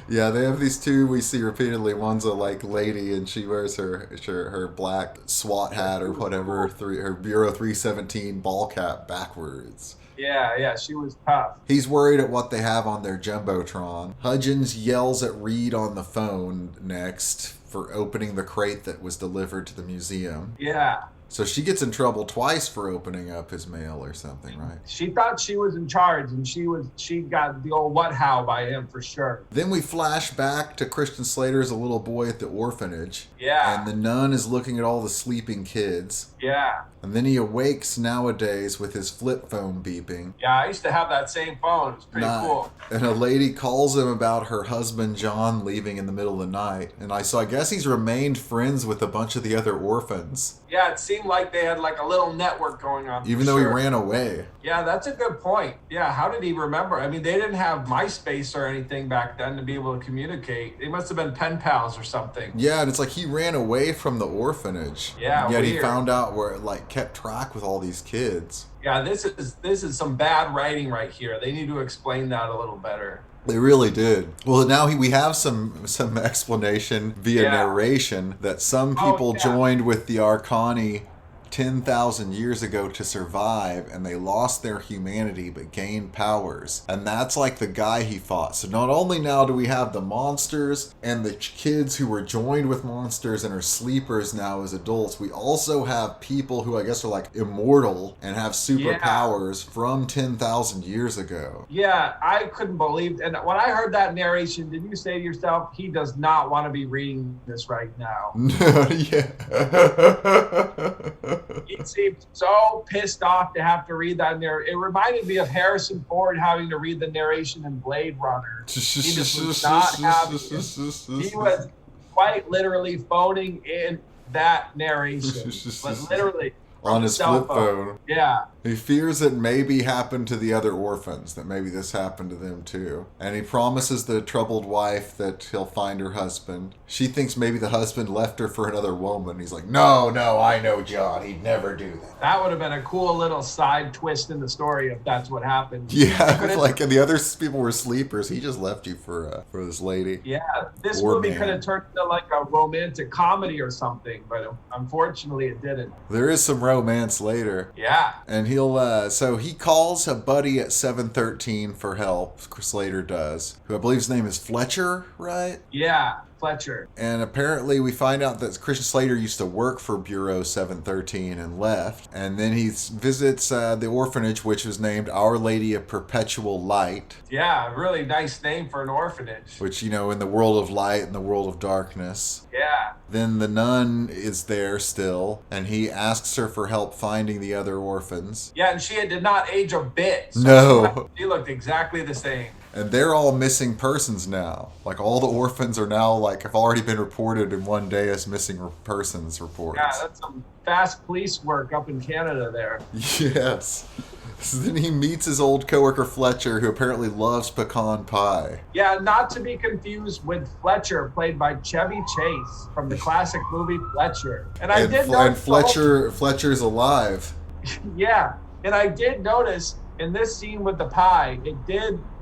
Yeah, they have these two we see repeatedly. One's a lady, and she wears her black SWAT hat or whatever, her Bureau 317 ball cap backwards. Yeah, she was tough. He's worried at what they have on their Jumbotron. Hudgens yells at Reed on the phone next for opening the crate that was delivered to the museum. Yeah. So she gets in trouble twice for opening up his mail or something, right? She thought she was in charge, and she got the old what how by him for sure. Then we flash back to Christian Slater as a little boy at the orphanage. Yeah. And the nun is looking at all the sleeping kids. Yeah. And then he awakes nowadays with his flip phone beeping. Yeah, I used to have that same phone. It was pretty cool. And a lady calls him about her husband John leaving in the middle of the night. And I guess he's remained friends with a bunch of the other orphans. Yeah, it seemed like they had like a little network going on. Even though he ran away. Yeah, that's a good point. Yeah, how did he remember? I mean, they didn't have MySpace or anything back then to be able to communicate. They must have been pen pals or something. Yeah, and it's like he ran away from the orphanage. Yeah, yet weird. he found out where it like kept track with all these kids. Yeah, this is some bad writing right here. They need to explain that a little better. They really did. Well, now we have some explanation via narration that some people joined with the Arcani 10,000 years ago to survive, and they lost their humanity but gained powers. And that's like the guy he fought. So not only now do we have the monsters and the kids who were joined with monsters and are sleepers now as adults, we also have people who I guess are like immortal and have superpowers from 10,000 years ago. Yeah, I couldn't believe. And when I heard that narration, did you say to yourself, he does not want to be reading this right now? Yeah. He seemed so pissed off to have to read that narration. It reminded me of Harrison Ford having to read the narration in Blade Runner. He just was not having it. He was quite literally phoning in that narration. But literally. On his flip phone. Yeah. He fears it maybe happened to the other orphans, that maybe this happened to them too. And he promises the troubled wife that he'll find her husband. She thinks maybe the husband left her for another woman. He's like, no, I know John. He'd never do that. That would have been a cool little side twist in the story if that's what happened. Yeah, like and the other people were sleepers. He just left you for this lady. Yeah, this movie could have turned into like a romantic comedy or something, but unfortunately it didn't. There is some romance later. Yeah. And so he calls a buddy at 713 for help, Slater does, who I believe his name is Fletcher, right? Yeah, Fletcher. And apparently we find out that Christian Slater used to work for Bureau 713 and left. And then he visits the orphanage, which was named Our Lady of Perpetual Light. Yeah, really nice name for an orphanage. Which, in the world of light and the world of darkness. Yeah. Then the nun is there still, and he asks her for help finding the other orphans. Yeah, and she did not age a bit. So no. She looked exactly the same. And they're all missing persons now. Like all the orphans are now have already been reported in one day as missing persons reports. Yeah, that's some fast police work up in Canada there. Yes. So then he meets his old coworker Fletcher, who apparently loves pecan pie. Yeah, not to be confused with Fletcher, played by Chevy Chase from the classic movie Fletcher. And Fletcher's alive. Yeah, and I did notice in this scene with the pie,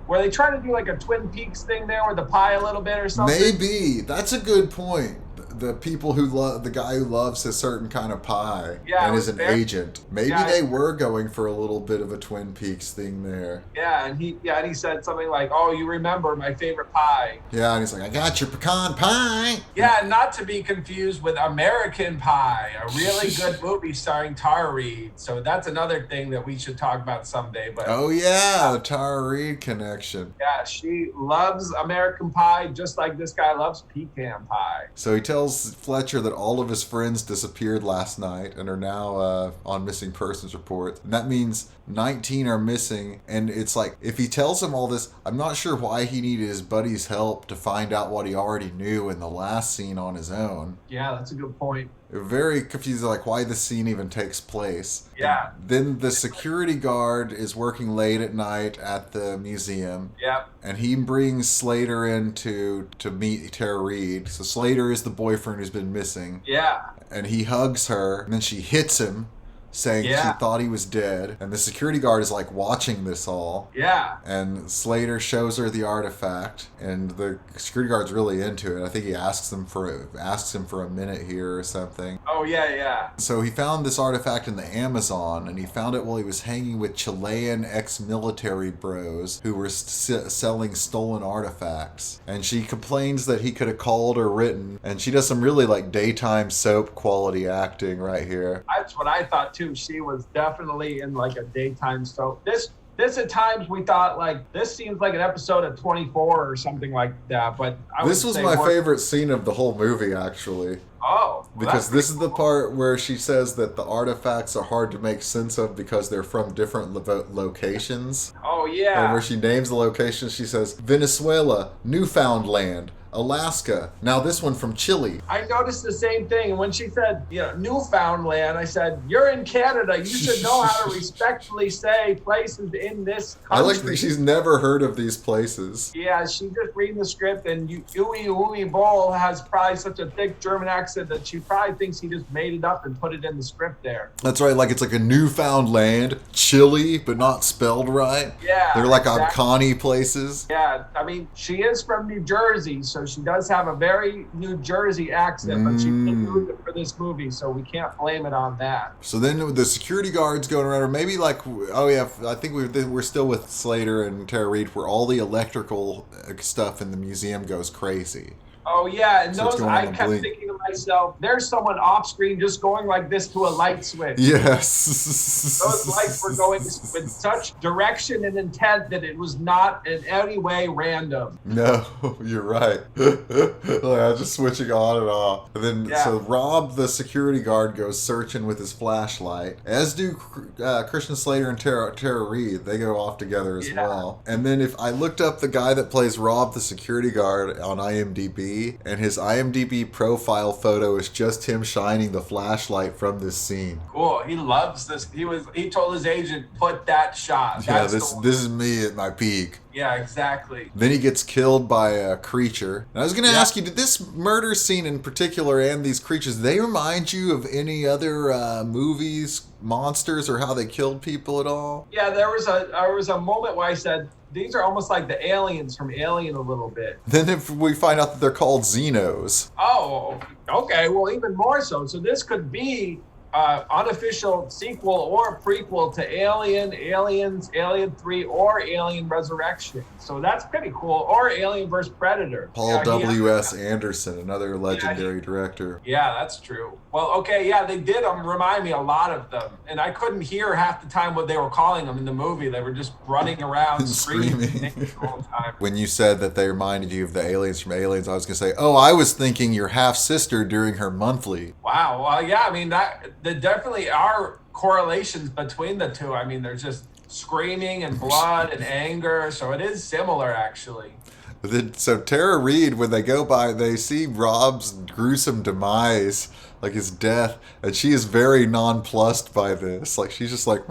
were they trying to do like a Twin Peaks thing there with the pie a little bit or something? Maybe. That's a good point. The people who love the guy who loves a certain kind of pie and is an agent. Maybe they were going for a little bit of a Twin Peaks thing there. Yeah, and he said something like, "Oh, you remember my favorite pie?" Yeah, and he's like, "I got your pecan pie." Yeah, not to be confused with American Pie, a really good movie starring Tara Reid. So that's another thing that we should talk about someday. But oh yeah, the Tara Reid connection. Yeah, she loves American Pie just like this guy loves pecan pie. So he tells Fletcher that all of his friends disappeared last night and are now on missing persons reports. And that means 19 are missing. And it's like, if he tells him all this, I'm not sure why he needed his buddy's help to find out what he already knew in the last scene on his own. Yeah, that's a good point. Very confused, like why this scene even takes place. Yeah. And then the security guard is working late at night at the museum. Yep. And he brings Slater in to meet Tara Reid. So Slater is the boyfriend who's been missing. Yeah. And he hugs her, and then she hits him. saying she thought he was dead. And the security guard is like watching this all. Yeah. And Slater shows her the artifact, and the security guard's really into it. I think he asks him for a minute here or something. Oh, yeah. So he found this artifact in the Amazon, and he found it while he was hanging with Chilean ex-military bros who were selling stolen artifacts. And she complains that he could have called or written, and she does some really like daytime soap quality acting right here. That's what I thought too. She was definitely in like a daytime soap. This at times we thought like this seems like an episode of 24 or something like that. But this was my favorite scene of the whole movie, actually. Oh, well, because this is the part where she says that the artifacts are hard to make sense of because they're from different locations. Oh yeah. And where she names the location, she says Venezuela, Newfoundland, Alaska. Now this one from Chile. I noticed the same thing. And when she said, Newfoundland, I said, you're in Canada. You should know how to respectfully say places in this country. I like that she's never heard of these places. Yeah, she just reading the script, and Uwe Boll has probably such a thick German accent that she probably thinks he just made it up and put it in the script there. That's right. Like it's like a Newfoundland, Chile, but not spelled right. Yeah. They're like Abkhani places. Yeah. I mean, she is from New Jersey, so she does have a very New Jersey accent, but she didn't do it for this movie, so we can't blame it on that. So then the security guards going around, or maybe like, oh yeah, I think we're still with Slater and Tara Reid, where all the electrical stuff in the museum goes crazy. Oh yeah, and So those I kept thinking to myself, there's someone off screen just going like this to a light switch. Yes. Those lights were going with such direction and intent that it was not in any way random. No, you're right. Like, just switching on and off. And then so Rob, the security guard, goes searching with his flashlight, as do Christian Slater and Tara Reid. They go off together as well. And then if I looked up the guy that plays Rob, the security guard, on IMDb, and his IMDb profile photo is just him shining the flashlight from this scene. Cool. He loves this. He told his agent, put that shot. Yeah, this is me at my peak. Yeah, exactly. Then he gets killed by a creature. And I was going to ask you, did this murder scene in particular and these creatures, they remind you of any other movies, monsters, or how they killed people at all? Yeah, there was a moment where I said, these are almost like the aliens from Alien a little bit. Then if we find out that they're called Xenos. Oh, okay. Well, even more so. So this could be unofficial sequel or prequel to Alien, Aliens, Alien 3, or Alien Resurrection. So that's pretty cool. Or Alien vs. Predator. Paul W.S. Anderson, another legendary director. Yeah, that's true. Well, okay, yeah, they did remind me a lot of them. And I couldn't hear half the time what they were calling them in the movie. They were just running around screaming all the time. When you said that they reminded you of the aliens from Aliens, I was going to say, oh, I was thinking your half-sister during her monthly. Wow. Well, yeah, I mean, there definitely are correlations between the two. I mean, there's just screaming and blood and anger. So it is similar, actually. So Tara Reid, when they go by, they see Rob's gruesome demise, like his death, and she is very nonplussed by this. Like, she's just like,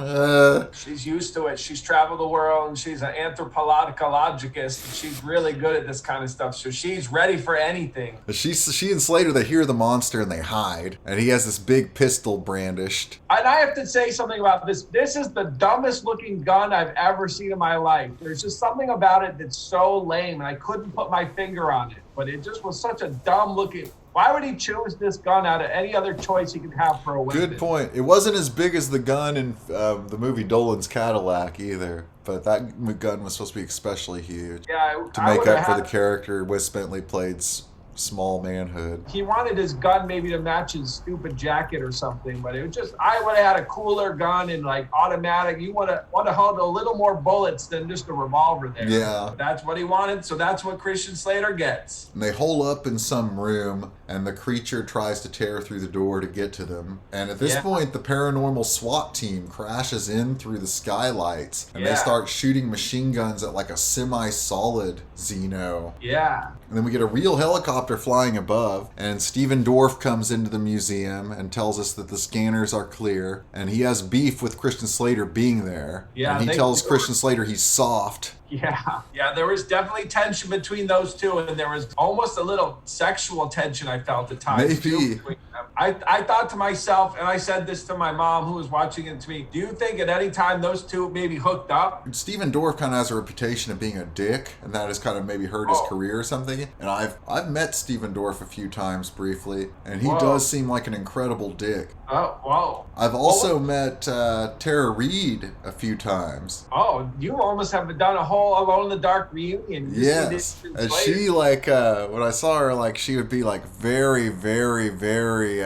She's used to it. She's traveled the world, and she's an anthropologist, and she's really good at this kind of stuff. So she's ready for anything. She and Slater, they hear the monster and they hide, and he has this big pistol brandished. And I have to say something about this. This is the dumbest looking gun I've ever seen in my life. There's just something about it that's so lame, and I couldn't put my finger on it. But it just was such a dumb looking. Why would he choose this gun out of any other choice he could have for a weapon? Good point. It wasn't as big as the gun in the movie Dolan's Cadillac either. But that gun was supposed to be especially huge. Yeah, to make up for the character Wes Bentley played small manhood. He wanted his gun maybe to match his stupid jacket or something, but it was just, I would have had a cooler gun and like automatic. You would have held a little more bullets than just a revolver there. Yeah. That's what he wanted, so that's what Christian Slater gets. And they hole up in some room, and the creature tries to tear through the door to get to them. And at this point, the paranormal SWAT team crashes in through the skylights, and they start shooting machine guns at like a semi-solid Xeno. Yeah. And then we get a real helicopter flying above, and Stephen Dorff comes into the museum and tells us that the scanners are clear, and he has beef with Christian Slater being there. Yeah, and he tells Christian Slater he's soft. Yeah, there was definitely tension between those two, and there was almost a little sexual tension I felt at times. Maybe. Between them. I thought to myself, and I said this to my mom who was watching it to me, do you think at any time those two maybe hooked up? Stephen Dorff kind of has a reputation of being a dick, and that has kind of maybe hurt his career or something. And I've met Stephen Dorff a few times briefly, and he does seem like an incredible dick. Oh, whoa. I've also met Tara Reid a few times. Oh, you almost have done a whole Alone in the Dark reunion. Yes. And she, like, when I saw her, like, she would be, like, very, very, very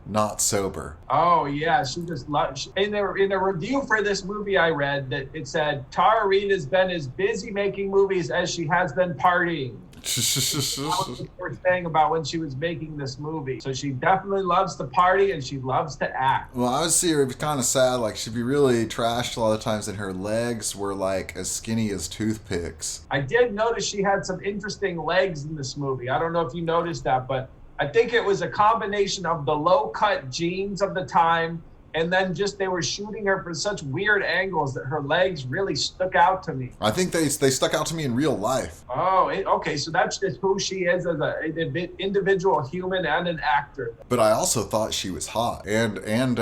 not sober. Oh, yeah. She just loved... In the review for this movie I read, that it said, Tara Reid has been as busy making movies as she has been partying. That was the first thing about when she was making this movie. So she definitely loves to party and she loves to act. Well, I would see her, it was kind of sad. Like, she'd be really trashed a lot of times, and her legs were like as skinny as toothpicks. I did notice she had some interesting legs in this movie. I don't know if you noticed that, but I think it was a combination of the low-cut jeans of the time, and then just they were shooting her for such weird angles that her legs really stuck out to me. I think they stuck out to me in real life. Oh, okay. So that's just who she is as an individual human and an actor. But I also thought she was hot. And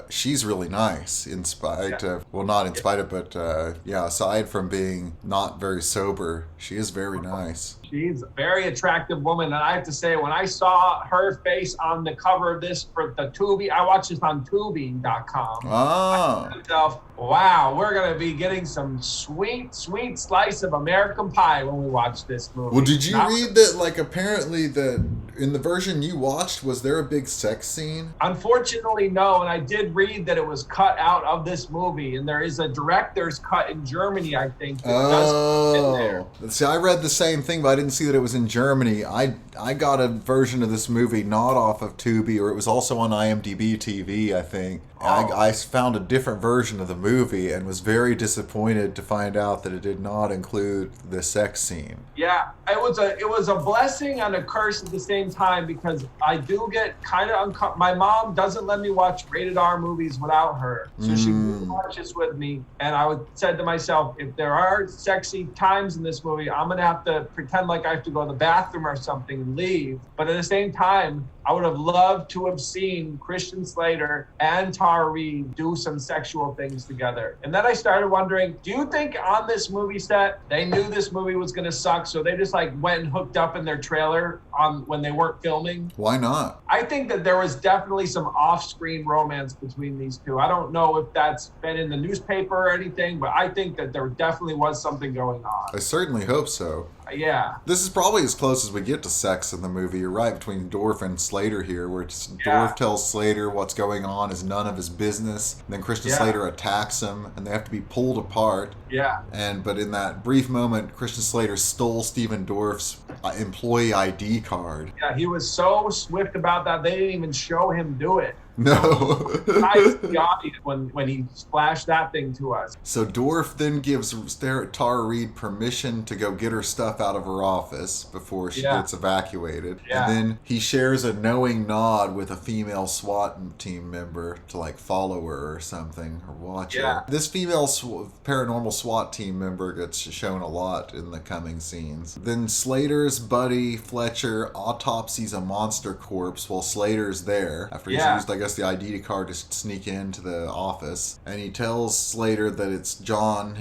she's really nice in spite of, well, not in spite of, but aside from being not very sober, she is very nice. She's a very attractive woman, and I have to say, when I saw her face on the cover of this for the Tubi, I watched this on Tubi.com. Oh. I thought to myself, wow, we're going to be getting some sweet, sweet slice of American pie when we watch this movie. Well, did you read that, like, apparently that in the version you watched, was there a big sex scene? Unfortunately, no, and I did read that it was cut out of this movie, and there is a director's cut in Germany, I think, that does fit in there. See, I read the same thing, but I didn't see that it was in Germany. I got a version of this movie not off of Tubi, or it was also on IMDb TV, I think. I found a different version of the movie and was very disappointed to find out that it did not include the sex scene. Yeah, it was a blessing and a curse at the same time, because I do get kind of uncomfortable. My mom doesn't let me watch rated R movies without her, so she watches with me. And I said to myself, if there are sexy times in this movie, I'm gonna have to pretend like I have to go to the bathroom or something and leave. But at the same time, I would have loved to have seen Christian Slater and Tara Reid do some sexual things together. And then I started wondering, do you think on this movie set, they knew this movie was going to suck, so they just like went and hooked up in their trailer when they weren't filming? Why not? I think that there was definitely some off-screen romance between these two. I don't know if that's been in the newspaper or anything, but I think that there definitely was something going on. I certainly hope so. Yeah. This is probably as close as we get to sex in the movie. You're right, between Dorff and Slater here, where Dorff tells Slater what's going on is none of his business. And then Christian Slater attacks him, and they have to be pulled apart. Yeah. But in that brief moment, Christian Slater stole Stephen Dorff's employee ID card. Yeah, he was so swift about that, they didn't even show him do it. No. The audience when he splashed that thing to us. So Dorff then gives Tara Reid permission to go get her stuff out of her office before she gets evacuated. Yeah. And then he shares a knowing nod with a female SWAT team member to like follow her or something, or watch her. This female paranormal SWAT team member gets shown a lot in the coming scenes. Then Slater's buddy Fletcher autopsies a monster corpse while Slater's there, after he's used, I guess, the ID card to sneak into the office. And he tells Slater that it's John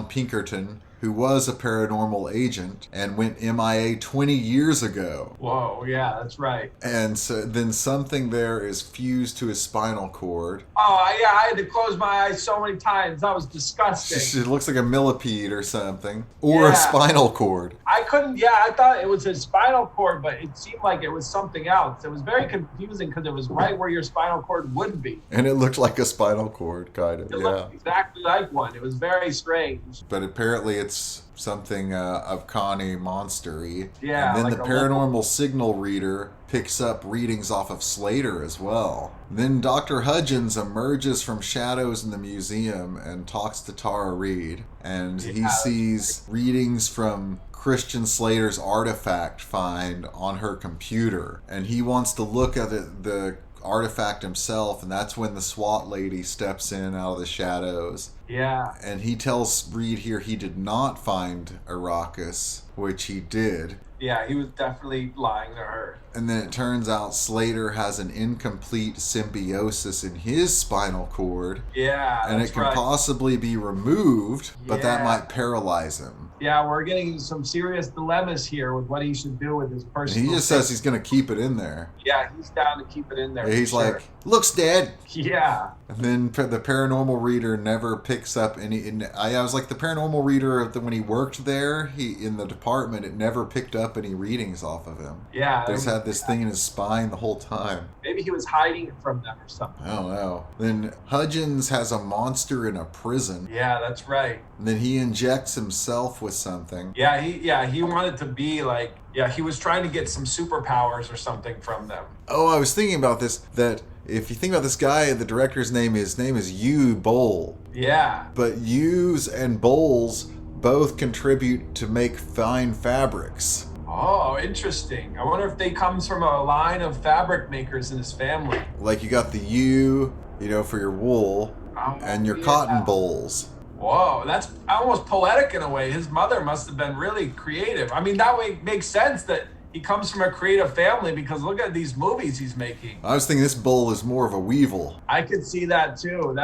Pinkerton, who was a paranormal agent and went MIA 20 years ago. Whoa, yeah, that's right. And so then something there is fused to his spinal cord. Oh, yeah, I had to close my eyes so many times. That was disgusting. It looks like a millipede or something. Or a spinal cord. I thought it was his spinal cord, but it seemed like it was something else. It was very confusing because it was right where your spinal cord would be. And it looked like a spinal cord, kind of, It looked exactly like one. It was very strange. But apparently it's something of Connie monstery. Yeah. And then like the paranormal signal reader picks up readings off of Slater as well. Then Dr. Hudgens emerges from shadows in the museum and talks to Tara Reid. And he sees readings from Christian Slater's artifact find on her computer. And he wants to look at the artifact himself, and that's when the SWAT lady steps in out of the shadows. Yeah. And he tells Reid here he did not find Arrakis, which he did. Yeah, he was definitely lying to her. And then it turns out Slater has an incomplete symbiosis in his spinal cord. Yeah, and it can possibly be removed, but that might paralyze him. Yeah, we're getting some serious dilemmas here with what he should do with his personal. And he just says he's going to keep it in there. Yeah, he's down to keep it in there. He's like, looks dead. Yeah. And then the paranormal reader never picks up any. I was like, the paranormal reader, when he worked there, in the department, it never picked up any readings off of him. Yeah. But he's had this thing in his spine the whole time. Maybe he was hiding it from them or something. I don't know. Then Hudgens has a monster in a prison. Yeah, that's right. And then he injects himself with something. Yeah, he wanted to be like, he was trying to get some superpowers or something from them. Oh, I was thinking about this, that if you think about this guy, the director's name is Hugh Boll. Yeah. But Hughes and Bowles both contribute to make fine fabrics. Oh, interesting. I wonder if they comes from a line of fabric makers in his family. Like you got the U, for your wool, and your cotton bowls. Whoa, that's almost poetic in a way. His mother must have been really creative. I mean, that way makes sense that he comes from a creative family, because look at these movies he's making. I was thinking this bowl is more of a weevil. I could see that too.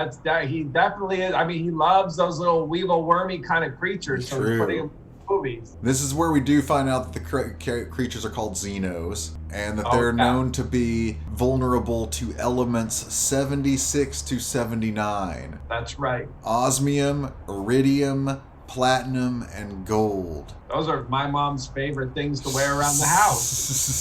He definitely is. I mean, he loves those little weevil wormy kind of creatures. True. So he's putting them in movies. This is where we do find out that the creatures are called Xenos, and that they're known to be vulnerable to elements 76 to 79. That's right. Osmium, iridium, platinum, and gold. Those are my mom's favorite things to wear around the house.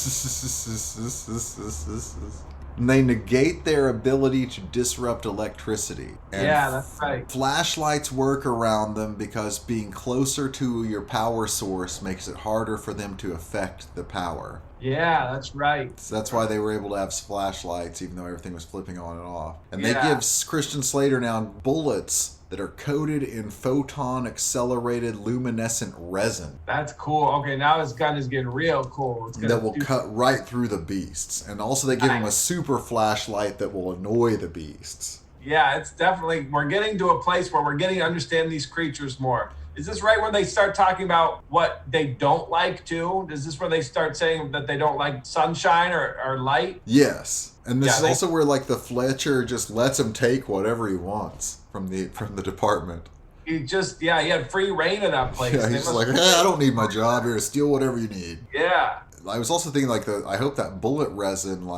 And they negate their ability to disrupt electricity. And that's right. Flashlights work around them because being closer to your power source makes it harder for them to affect the power. Yeah, that's right. So that's why they were able to have flashlights, even though everything was flipping on and off. And they give Christian Slater now bullets that are coated in photon-accelerated luminescent resin. That's cool. Okay, now his gun is getting real cool. That will cut right through the beasts. And also they give him a super flashlight that will annoy the beasts. Yeah, it's definitely, we're getting to a place where we're getting to understand these creatures more. Is this right when they start talking about what they don't like too? Is this where they start saying that they don't like sunshine or light? Yes. And this is also where the Fletcher just lets him take whatever he wants from the department. He just, he had free reign in that place. Yeah, he's like, hey, I don't need my job here. Steal whatever you need. Yeah. I was also thinking I hope that bullet resin,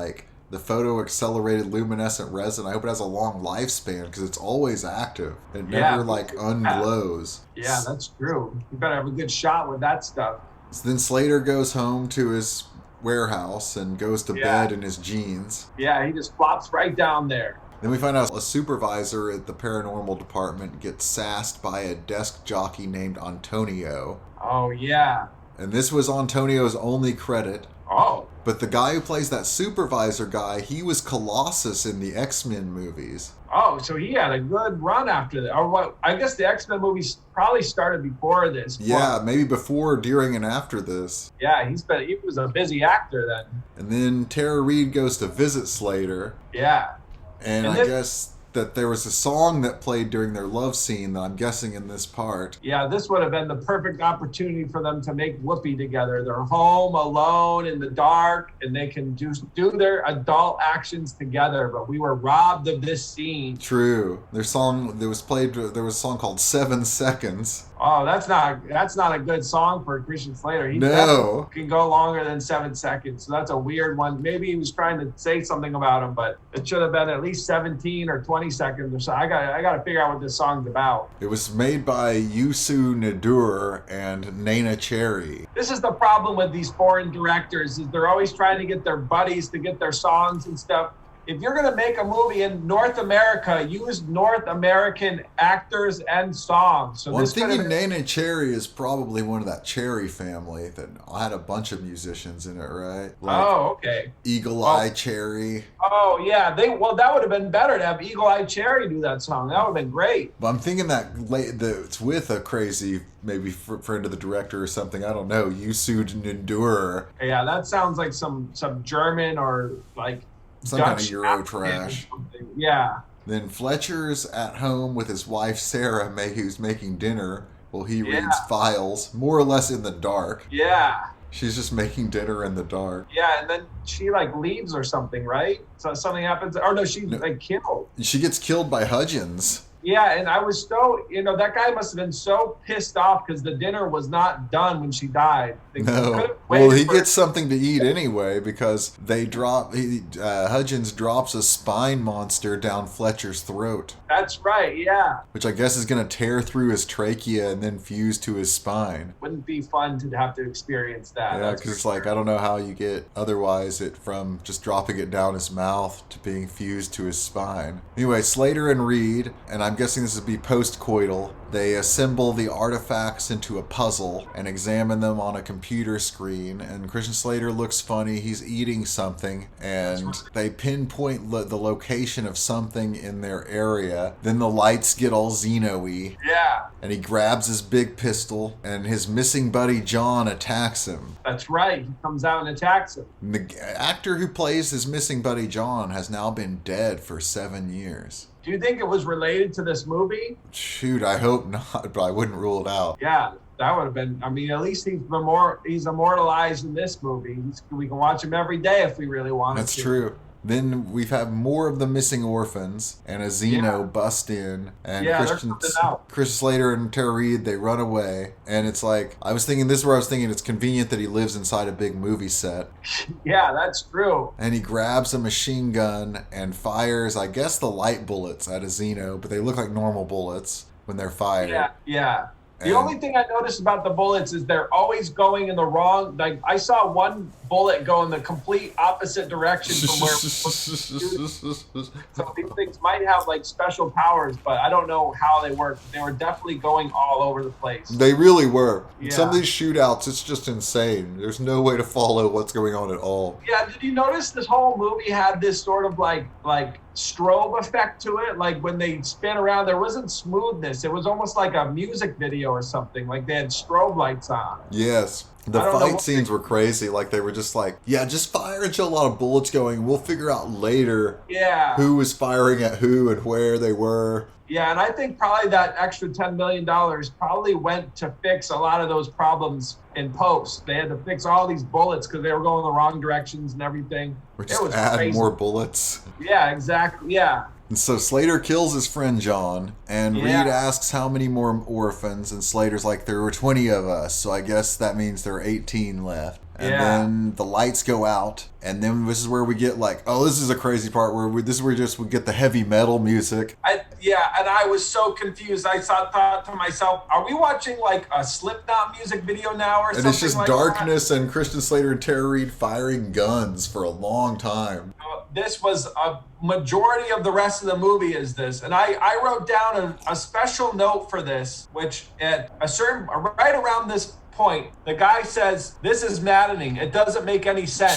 the photo accelerated luminescent resin, I hope it has a long lifespan because it's always active. It never unglows. Yeah, that's true. You better have a good shot with that stuff. So then Slater goes home to his warehouse and goes to bed in his jeans. Yeah, he just flops right down there. Then we find out a supervisor at the paranormal department gets sassed by a desk jockey named Antonio. Oh, yeah. And this was Antonio's only credit. Oh. But the guy who plays that supervisor guy, he was Colossus in the X-Men movies. Oh, so he had a good run after that. Or what? I guess the X-Men movies probably started before this. Yeah, maybe before, during, and after this. Yeah, he was a busy actor then. And then Tara Reid goes to visit Slater. Yeah. And I guess that there was a song that played during their love scene that I'm guessing in this part. Yeah, this would have been the perfect opportunity for them to make Whoopi together. They're home alone in the dark and they can do their adult actions together, but we were robbed of this scene. True. There was a song called 7 Seconds. Oh, that's not a good song for Christian Slater. He can go longer than 7 seconds. So that's a weird one. Maybe he was trying to say something about him, but it should have been at least 17 or 20 seconds or so. I got to figure out what this song's about. It was made by Yusu Nadur and Nana Cherry. This is the problem with these foreign directors, is they're always trying to get their buddies to get their songs and stuff. If you're going to make a movie in North America, use North American actors and songs. So I'm thinking Nana Cherry is probably one of that Cherry family that had a bunch of musicians in it, right? Okay. Eagle Eye Cherry. Oh, yeah. That would have been better to have Eagle Eye Cherry do that song. That would have been great. But I'm thinking that it's with a crazy, maybe friend of the director or something. I don't know. Yusu Nadur. Yeah, that sounds like some German or some Dutch kind of Euro trash. Yeah. Then Fletcher's at home with his wife Sarah, who's making dinner while he reads files, more or less in the dark. Yeah. She's just making dinner in the dark. Yeah, and then she like leaves or something, right? So something happens. Or no, she's like killed. She gets killed by Hudgens. Yeah, and I was so, that guy must have been so pissed off because the dinner was not done when she died. No. Well, he gets something to eat anyway because Hudgens drops a spine monster down Fletcher's throat. That's right, yeah. Which I guess is going to tear through his trachea and then fuse to his spine. Wouldn't be fun to have to experience that. Yeah, because it's like, I don't know how you get otherwise it from just dropping it down his mouth to being fused to his spine. Anyway, Slater and Reed, and I'm guessing this would be post-coital, they assemble the artifacts into a puzzle and examine them on a computer screen, and Christian Slater looks funny. He's eating something, and they pinpoint the location of something in their area. Then the lights get all Xeno-y. Yeah. And he grabs his big pistol, and his missing buddy John attacks him. That's right. He comes out and attacks him. And the actor who plays his missing buddy John has now been dead for 7 years. Do you think it was related to this movie? Shoot, I hope not, but I wouldn't rule it out. Yeah, that would have been, at least he's immortalized in this movie. We can watch him every day if we really want to. That's true. Then we've had more of the missing orphans, and a Xeno bust in, and Christian Slater and Tara Reid, they run away, and it's like, this is where I was thinking it's convenient that he lives inside a big movie set. Yeah, that's true. And he grabs a machine gun and fires, I guess, the light bullets at a Xeno, but they look like normal bullets when they're fired. Yeah. The only thing I noticed about the bullets is they're always going in the wrong, like I saw one bullet go in the complete opposite direction from where it was supposed to shoot. So these things might have like special powers, but I don't know how they work. They were definitely going all over the place. They really were. Yeah. Some of these shootouts, it's just insane. There's no way to follow what's going on at all. Yeah, did you notice this whole movie had this sort of like strobe effect to it? Like when they spin around, there wasn't smoothness. It was almost like a music video or something. Like they had strobe lights on. Yes. The fight scenes were crazy. Like they were just like, just fire until a lot of bullets going. We'll figure out later who was firing at who and where they were. Yeah, and I think probably that extra $10 million probably went to fix a lot of those problems in post. They had to fix all these bullets because they were going the wrong directions and everything. Or just add crazy. More bullets. Yeah, exactly. Yeah. And so Slater kills his friend John, and Reed asks how many more orphans, and Slater's like, there were 20 of us, so I guess that means there are 18 left. And then the lights go out, and then this is where we get like, this is a crazy part where we get the heavy metal music. And I was so confused. I thought to myself, are we watching like a Slipknot music video now or something? And it's just like darkness and Christian Slater and Tara Reid firing guns for a long time. This was a majority of the rest of the movie is this. And I wrote down a special note for this, which at right around this point, the guy says, "This is maddening. It doesn't make any sense."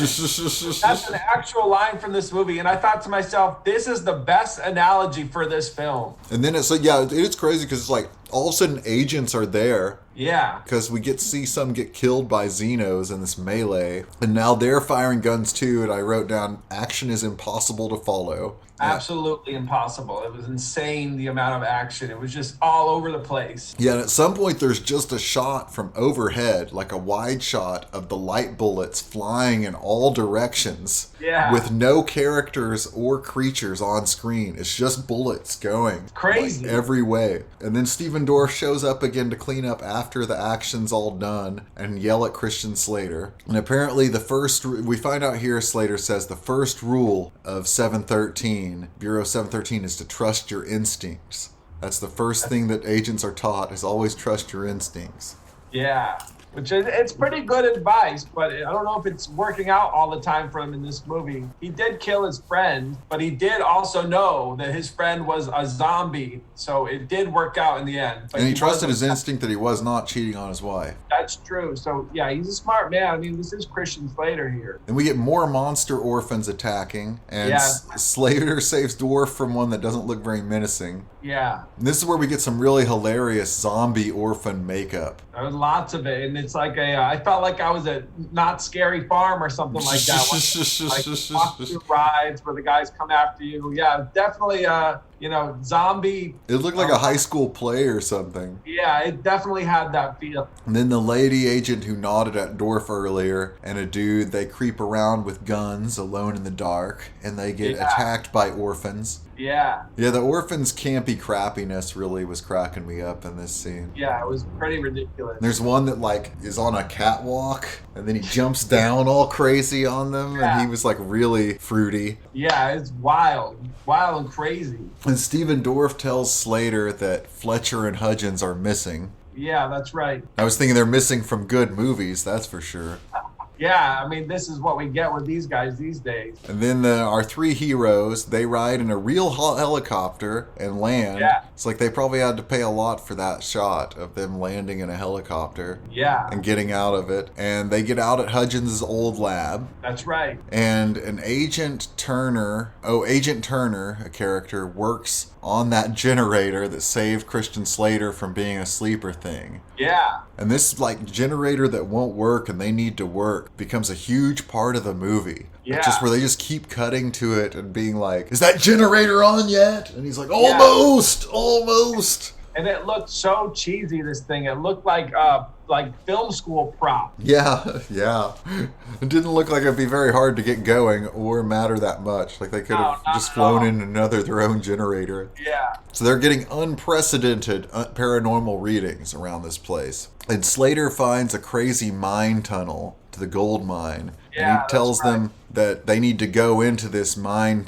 That's an actual line from this movie. And I thought to myself, this is the best analogy for this film. And then it's like, it's crazy because it's like all of a sudden agents are there. Yeah. Because we get to see some get killed by Xenos in this melee. And now they're firing guns too. And I wrote down, action is impossible to follow. Absolutely impossible. It was insane, the amount of action. It was just all over the place. Yeah, and at some point there's just a shot from overhead, like a wide shot of the light bullets flying in all directions. Yeah. With no characters or creatures on screen. It's just bullets going. Crazy. Like, every way. And then Stephen Dorff shows up again to clean up after the action's all done and yell at Christian Slater. And apparently we find out here, Slater says the first rule of 713, Bureau 713, is to trust your instincts. That's the first thing that agents are taught, is always trust your instincts. Yeah. Which it's pretty good advice, but I don't know if it's working out all the time for him in this movie. He did kill his friend, but he did also know that his friend was a zombie, so it did work out in the end. But and he trusted his instinct that he was not cheating on his wife. That's true. So, yeah, he's a smart man. I mean, this is Christian Slater here. And we get more monster orphans attacking, and Slater saves Dwarf from one that doesn't look very menacing. Yeah. And this is where we get some really hilarious zombie orphan makeup. There was lots of it, and it's like I felt like I was at Not Scary Farm or something like that. Like walk through rides where the guys come after you. Yeah, definitely. zombie. It looked like a high school play or something. Yeah, it definitely had that feel. And then the lady agent who nodded at Dorf earlier and a dude, they creep around with guns alone in the dark, and they get attacked by orphans. Yeah. Yeah, the orphans' campy crappiness really was cracking me up in this scene. Yeah, it was pretty ridiculous. There's one that is on a catwalk, and then he jumps down all crazy on them, and he was really fruity. Yeah, it's wild and crazy. And Stephen Dorff tells Slater that Fletcher and Hudgens are missing. Yeah, that's right. I was thinking they're missing from good movies, that's for sure. Yeah, I mean, this is what we get with these guys these days. And then our three heroes, they ride in a real helicopter and land. Yeah. It's like they probably had to pay a lot for that shot of them landing in a helicopter. Yeah. And getting out of it. And they get out at Hudgens' old lab. That's right. And an Agent Turner, a character, works on that generator that saved Christian Slater from being a sleeper thing. Yeah. And this generator that won't work and they need to work becomes a huge part of the movie. Yeah. Just where they just keep cutting to it and being like, is that generator on yet? And he's like, almost. And it looked so cheesy, this thing. It looked like film school prop. Yeah. It didn't look like it'd be very hard to get going or matter that much. Like they could have just flown in their own generator. Yeah. So they're getting unprecedented paranormal readings around this place. And Slater finds a crazy mine tunnel to the gold mine. Yeah, and he tells them that they need to go into this mine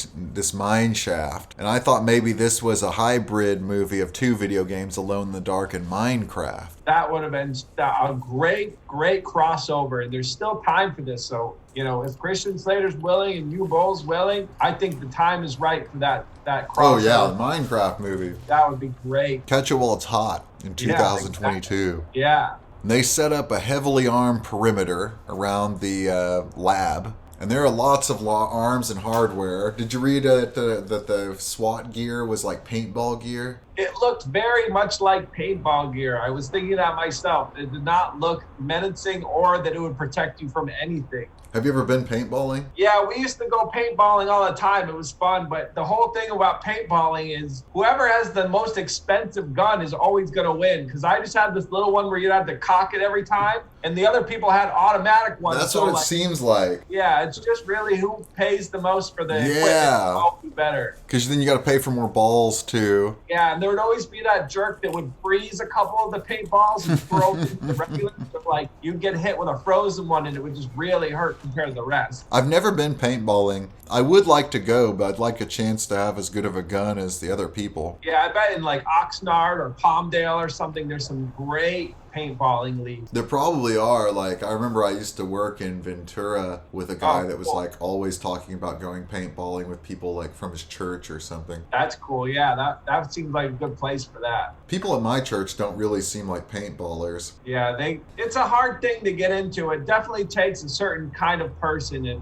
shaft. And I thought maybe this was a hybrid movie of two video games, Alone in the Dark and Minecraft. That would have been a great crossover. And there's still time for this. So, if Christian Slater's willing and you Bull's willing, I think the time is right for that crossover. Oh, yeah, the Minecraft movie. That would be great. Catch it while it's hot in 2022. Yeah, exactly. Yeah. They set up a heavily armed perimeter around the lab. And there are lots of arms and hardware. Did you read that the SWAT gear was like paintball gear? It looked very much like paintball gear. I was thinking that myself. It did not look menacing or that it would protect you from anything. Have you ever been paintballing? Yeah, we used to go paintballing all the time. It was fun, but the whole thing about paintballing is whoever has the most expensive gun is always going to win. Because I just had this little one where you'd have to cock it every time, and the other people had automatic ones. That's what it seems like. Yeah, it's just really who pays the most for the equipment. Will be better. Because then you got to pay for more balls too. Yeah, and there would always be that jerk that would freeze a couple of the paintballs and throw them into the regular. But you'd get hit with a frozen one, and it would just really hurt compared to the rest. I've never been paintballing. I would like to go, but I'd like a chance to have as good of a gun as the other people. Yeah, I bet in Oxnard or Palmdale or something, there's some great paintballing leagues. There probably are. I remember I used to work in Ventura with a guy that was always talking about going paintballing with people from his church or something. That's cool. Yeah, that seems like a good place for that. People at my church don't really seem like paintballers. Yeah, it's a hard thing to get into. It definitely takes a certain kind of person, and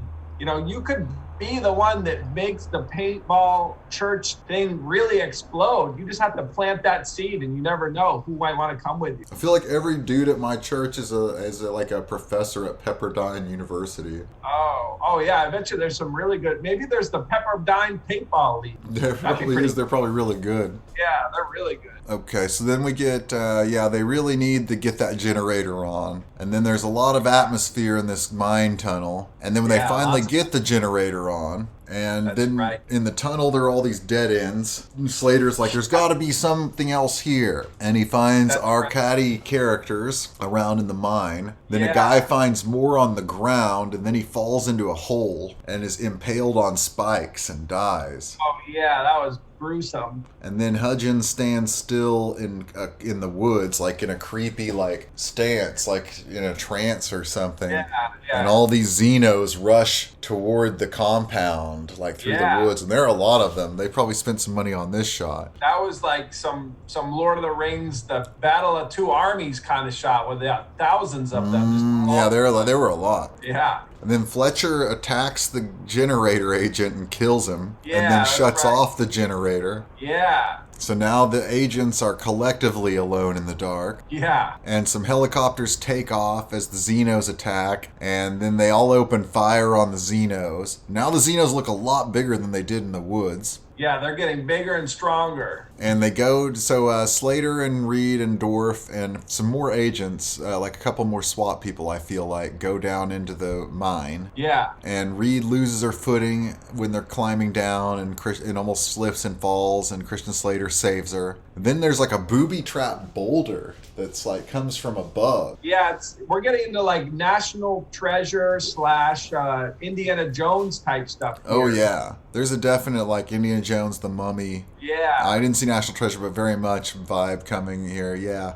you could be the one that makes the paintball church thing really explode. You just have to plant that seed, and you never know who might want to come with you. I feel like every dude at my church is a professor at Pepperdine University. Oh yeah, I bet you there's some really good. Maybe there's the Pepperdine Paintball League. There probably is. They're probably really good. Yeah, they're really good. Okay, so then we get, they really need to get that generator on. And then there's a lot of atmosphere in this mine tunnel. And then when they finally get the generator on, and then in the tunnel there are all these dead ends. And Slater's like, there's got to be something else here. And he finds Arcady characters around in the mine. Then a guy finds more on the ground, and then he falls into a hole and is impaled on spikes and dies. Oh yeah, that was gruesome. And then Hudgens stands still in the woods, in a creepy stance, in a trance or something. Yeah. And all these Xenos rush toward the compound, through the woods. And there are a lot of them. They probably spent some money on this shot. That was like some Lord of the Rings, the Battle of Two Armies kind of shot with thousands of them. There were a lot. Yeah. And then Fletcher attacks the generator agent and kills him, and then shuts off the generator. Yeah. So now the agents are collectively alone in the dark. Yeah. And some helicopters take off as the Xenos attack, and then they all open fire on the Xenos. Now the Xenos look a lot bigger than they did in the woods. Yeah, they're getting bigger and stronger. And they go, so Slater and Reed and Dorf and some more agents, like a couple more SWAT people, I feel like, go down into the mine. Yeah. And Reed loses her footing when they're climbing down, and it almost slips and falls, and Christian Slater saves her. And then there's like a booby-trapped boulder that's like comes from above. Yeah, we're getting into like National Treasure / Indiana Jones type stuff here. Oh yeah, there's a definite like Indiana Jones, the Mummy. Yeah. I didn't see National Treasure, but very much vibe coming here. Yeah.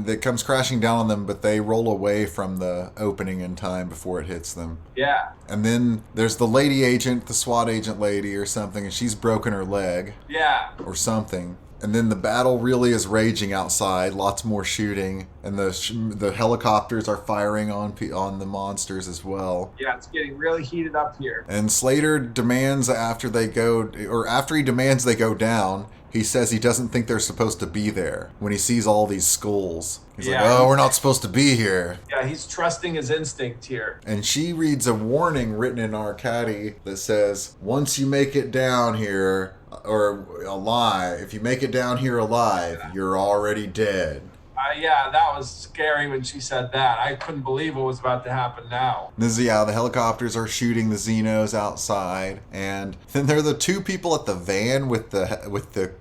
It comes crashing down on them, but they roll away from the opening in time before it hits them. Yeah. And then there's the lady agent, the SWAT agent lady or something, and she's broken her leg. Yeah. Or something. And then the battle really is raging outside, lots more shooting, and the helicopters are firing on the monsters as well. Yeah, it's getting really heated up here. And Slater demands after he demands they go down, he says he doesn't think they're supposed to be there when he sees all these skulls. He's like, oh, we're not supposed to be here. Yeah, he's trusting his instinct here. And she reads a warning written in Arcadi that says, once you make it down here, or alive, if you make it down here alive, you're already dead. Yeah, that was scary when she said that. I couldn't believe what was about to happen now. This is, the helicopters are shooting the Xenos outside, and then there are the two people at the van with the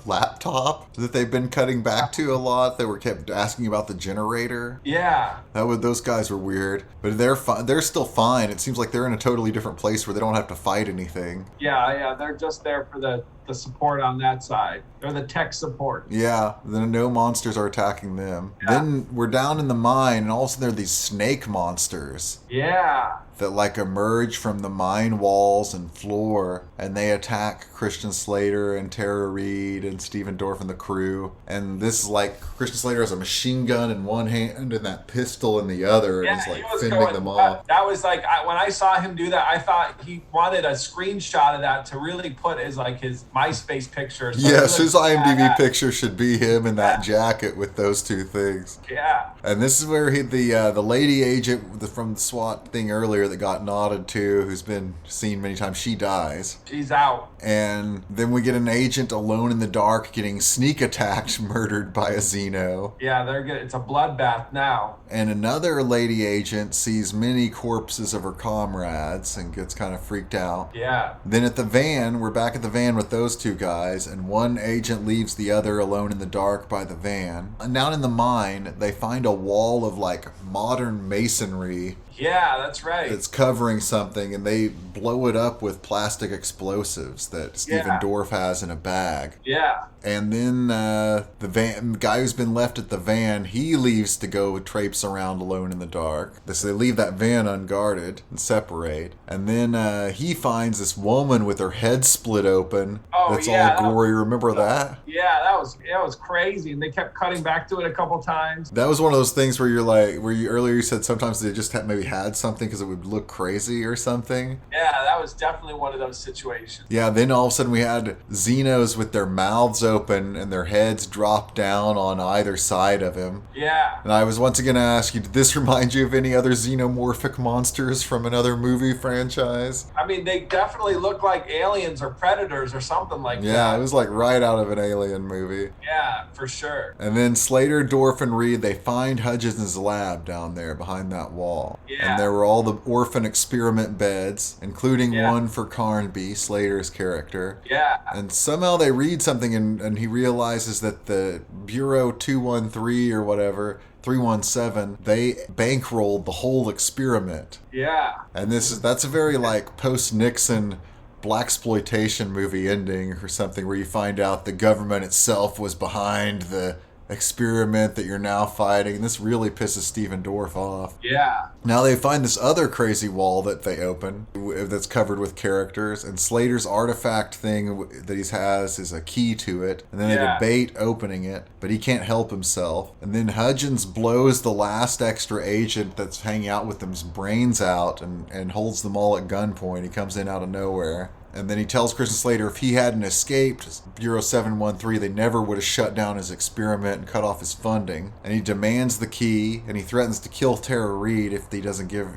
laptop that they've been cutting back to a lot. They were kept asking about the generator. Yeah. Those guys were weird, but they're still fine. It seems like they're in a totally different place where they don't have to fight anything. Yeah, they're just there for the support on that side. They're the tech support. Yeah, then no monsters are attacking them. Yeah. Then we're down in the mine, and all of a sudden there are these snake monsters. Yeah. That like emerge from the mine walls and floor, and they attack Christian Slater and Tara Reid and Stephen Dorff and the crew. And this is like Christian Slater has a machine gun in one hand and that pistol in the other, and he's like fending them off. That was like when I saw him do that, I thought he wanted a screenshot of that to really put his MySpace picture. So yes, his IMDb picture should be him in that jacket with those two things. Yeah. And this is where the lady agent from the SWAT thing earlier that got nodded to, who's been seen many times, she dies. She's out. And then we get an agent alone in the dark getting sneak attacked, murdered by a Xeno. Yeah, it's a bloodbath now. And another lady agent sees many corpses of her comrades and gets kind of freaked out. Yeah. Then at the van, we're back at the van with those two guys, and one agent leaves the other alone in the dark by the van. And down in the mine, they find a wall of like modern masonry. Yeah, that's right. It's covering something, and they blow it up with plastic explosives that Stephen Dorff has in a bag. Yeah. And then the guy who's been left at the van, he leaves to go traipse around alone in the dark. So they leave that van unguarded and separate. And then he finds this woman with her head split open. Oh, that's all gory. Remember that? Yeah, that was crazy. And they kept cutting back to it a couple times. That was one of those things where earlier you said sometimes they just maybe had something because it would look crazy or something. Yeah, that was definitely one of those situations. Yeah, then all of a sudden we had Xenos with their mouths open and their heads drop down on either side of him. Yeah. And I was once again going to ask you, did this remind you of any other xenomorphic monsters from another movie franchise? I mean, they definitely look like aliens or predators or something like that. Yeah, it was like right out of an alien movie. Yeah, for sure. And then Slater, Dorff, and Reed, they find Hudgens' lab down there behind that wall. Yeah. And there were all the orphan experiment beds, including one for Carnby, Slater's character. Yeah. And somehow they read something and he realizes that the Bureau 213 or whatever, 317, they bankrolled the whole experiment. Yeah. And that's a very like post-Nixon blaxploitation movie ending or something where you find out the government itself was behind the experiment that you're now fighting, and this really pisses Stephen Dorff off. Yeah. Now they find this other crazy wall that they open that's covered with characters, and Slater's artifact thing that he has is a key to it, and then they debate opening it, but he can't help himself. And then Hudgens blows the last extra agent that's hanging out with them's brains out and holds them all at gunpoint. He comes in out of nowhere. And then he tells Christian Slater if he hadn't escaped Bureau 713, they never would have shut down his experiment and cut off his funding. And he demands the key, and he threatens to kill Tara Reid if they don't give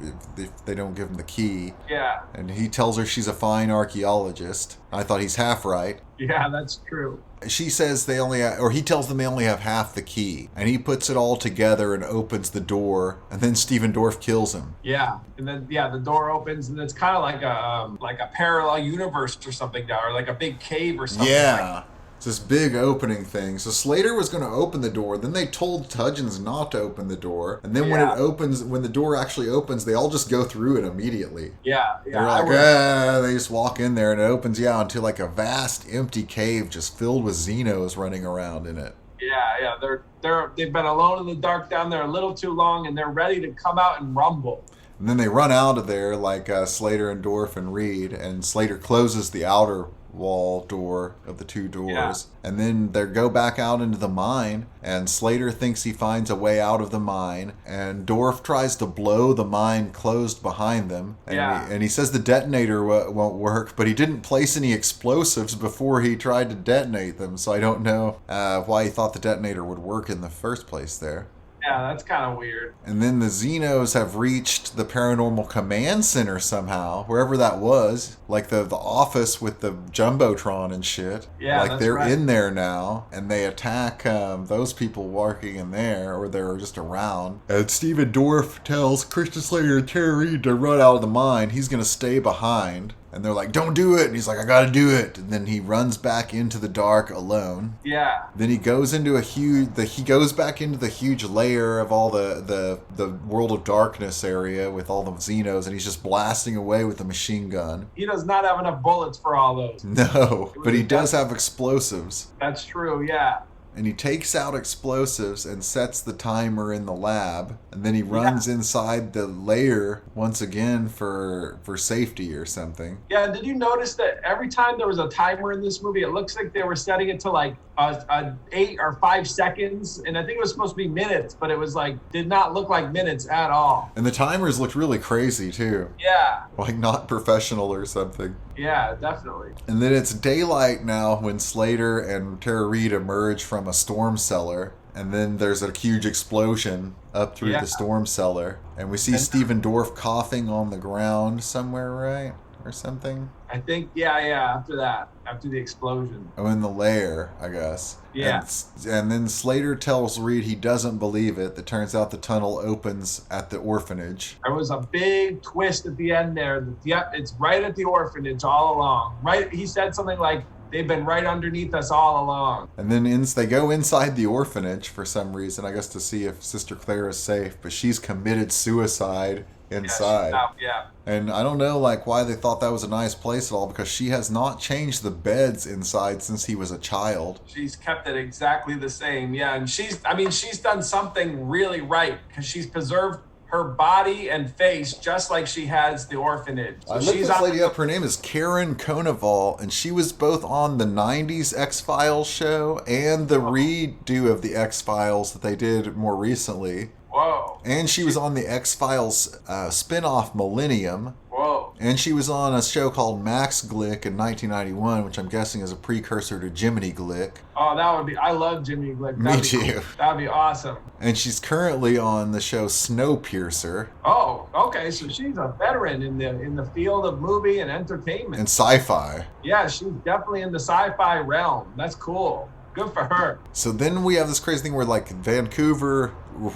him the key. Yeah. And he tells her she's a fine archaeologist. I thought he's half right. Yeah, that's true. She says he tells them they only have half the key. And he puts it all together and opens the door. And then Stephen Dorff kills him. Yeah. And then, the door opens and it's kind of like a parallel universe or something now, or like a big cave or something. Yeah. It's this big opening thing. So Slater was going to open the door. Then they told Hudgens not to open the door. And then when the door actually opens, they all just go through it immediately. Yeah. They're like, they just walk in there and it opens, into like a vast empty cave just filled with Xenos running around in it. Yeah. They've been alone in the dark down there a little too long, and they're ready to come out and rumble. And then they run out of there like Slater and Dorff and Reed, and Slater closes the outer wall door of the two doors. And then they go back out into the mine, and Slater thinks he finds a way out of the mine, and Dorff tries to blow the mine closed behind them, and he says the detonator won't work, but he didn't place any explosives before he tried to detonate them, so I don't know why he thought the detonator would work in the first place there. Yeah, that's kind of weird. And then the Xenos have reached the Paranormal Command Center somehow, wherever that was. Like the office with the Jumbotron and shit. Yeah, like they're in there now, and they attack those people working in there, or they're just around. And Stephen Dorff tells Christian Slater and Tara Reid to run out of the mine. He's going to stay behind. And they're like, don't do it. And he's like, I got to do it. And then he runs back into the dark alone. Yeah. Then he goes into he goes back into the huge layer of all the World of Darkness area with all the Xenos, and he's just blasting away with the machine gun. He does not have enough bullets for all those. No, but he does have explosives. That's true, yeah. And he takes out explosives and sets the timer in the lab. And then he runs inside the layer once again for safety or something. Yeah, did you notice that every time there was a timer in this movie, it looks like they were setting it to like 8 or 5 seconds. And I think it was supposed to be minutes, but it was did not look like minutes at all. And the timers looked really crazy too. Yeah. Like not professional or something. Yeah, definitely. And then it's daylight now when Slater and Tara Reid emerge from a storm cellar. And then there's a huge explosion up through the storm cellar. And we see Stephen Dorff coughing on the ground somewhere, right? Or something? I think, after the explosion. Oh, in the lair, I guess. Yeah. And then Slater tells Reid he doesn't believe it. It turns out the tunnel opens at the orphanage. There was a big twist at the end there. Yep, it's right at the orphanage all along. Right? He said something like, they've been right underneath us all along. And then they go inside the orphanage for some reason, I guess to see if Sister Claire is safe. But she's committed suicide inside. Yeah. And I don't know why they thought that was a nice place at all, because she has not changed the beds inside since he was a child. She's kept it exactly the same. Yeah, and she's done something really right, because she's preserved her body and face just like she has the orphanage. So I looked this lady up. Her name is Karen Konoval, and she was both on the 90s X-Files show and the redo of the X-Files that they did more recently. Whoa. And she was on the X-Files spin-off Millennium. Whoa. And she was on a show called Max Glick in 1991, which I'm guessing is a precursor to Jiminy Glick. Oh, I love Jiminy Glick. Me too. Cool. That'd be awesome. And she's currently on the show Snowpiercer. Oh, okay. So she's a veteran in the field of movie and entertainment. And sci-fi. Yeah, she's definitely in the sci-fi realm. That's cool. Good for her. So then we have this crazy thing where Vancouver,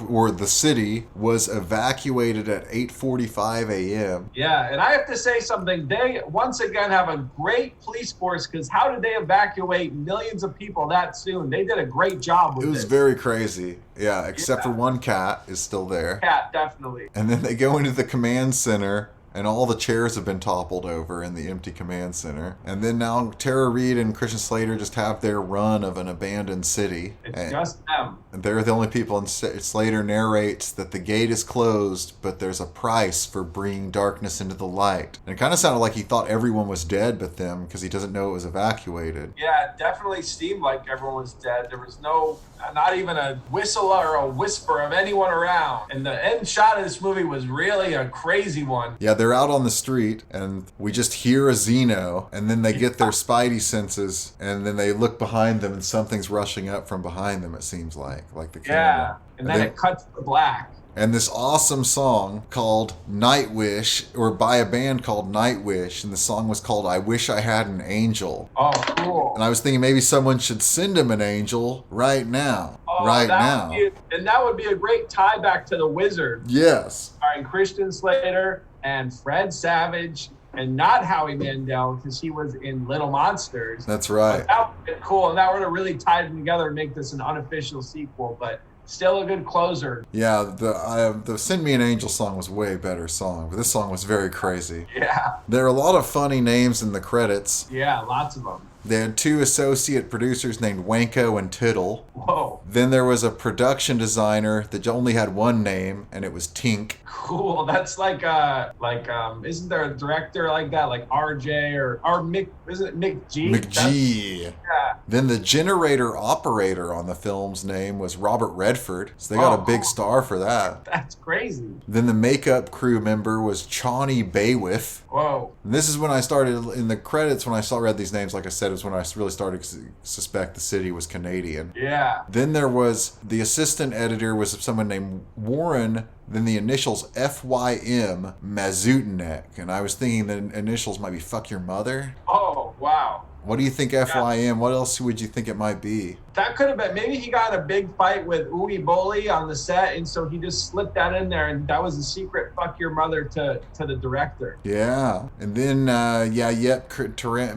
or the city, was evacuated at 8:45 a.m. Yeah, and I have to say something. They once again have a great police force, because how did they evacuate millions of people that soon? They did a great job with it. It was very crazy. Yeah, except for one cat is still there. Cat, definitely. And then they go into the command center, and all the chairs have been toppled over in the empty command center. And then now Tara Reid and Christian Slater just have their run of an abandoned city. It's just them. And they're the only people, and Slater narrates that the gate is closed, but there's a price for bringing darkness into the light. And it kind of sounded like he thought everyone was dead but them, because he doesn't know it was evacuated. Yeah, it definitely seemed like everyone was dead. There was not even a whistle or a whisper of anyone around. And the end shot of this movie was really a crazy one. Yeah, they're out on the street, and we just hear a Xeno, and then they get their spidey senses, and then they look behind them, and something's rushing up from behind them, it seems like the camera. Yeah, and then it cuts to black. And this awesome song called Nightwish, or by a band called Nightwish, and the song was called I Wish I Had an Angel. Oh, cool. And I was thinking maybe someone should send him an angel right now. And that would be a great tie back to the Wizard. Yes. Starring Christian Slater and Fred Savage, and not Howie Mandel, because he was in Little Monsters. That's right. But that would be cool, and that would have really tied them together and make this an unofficial sequel, but still a good closer. Yeah, the Send Me an Angel song was a way better song, but this song was very crazy. Yeah. There are a lot of funny names in the credits. Yeah, lots of them. They had 2 associate producers named Wanko and Tittle. Whoa. Then there was a production designer that only had one name, and it was Tink. Cool. That's like isn't there a director like that, like RJ or Mick? Isn't it Mick G? McG. Yeah. Then the generator operator on the film's name was Robert Redford, so they got a big star for that. That's crazy. Then the makeup crew member was Chauny Baywiff. Whoa. And this is when I started, in the credits, when I read these names, like I said, was when I really started to suspect the city was Canadian. Yeah. Then there was, the assistant editor was someone named Warren, then the initials FYM Mazutinek. And I was thinking the initials might be Fuck Your Mother. Oh, wow. What do you think FYM? What else would you think it might be? That could have been, maybe he got in a big fight with Uwe Boll on the set, and so he just slipped that in there, and that was a secret Fuck Your Mother to the director. Yeah. And then,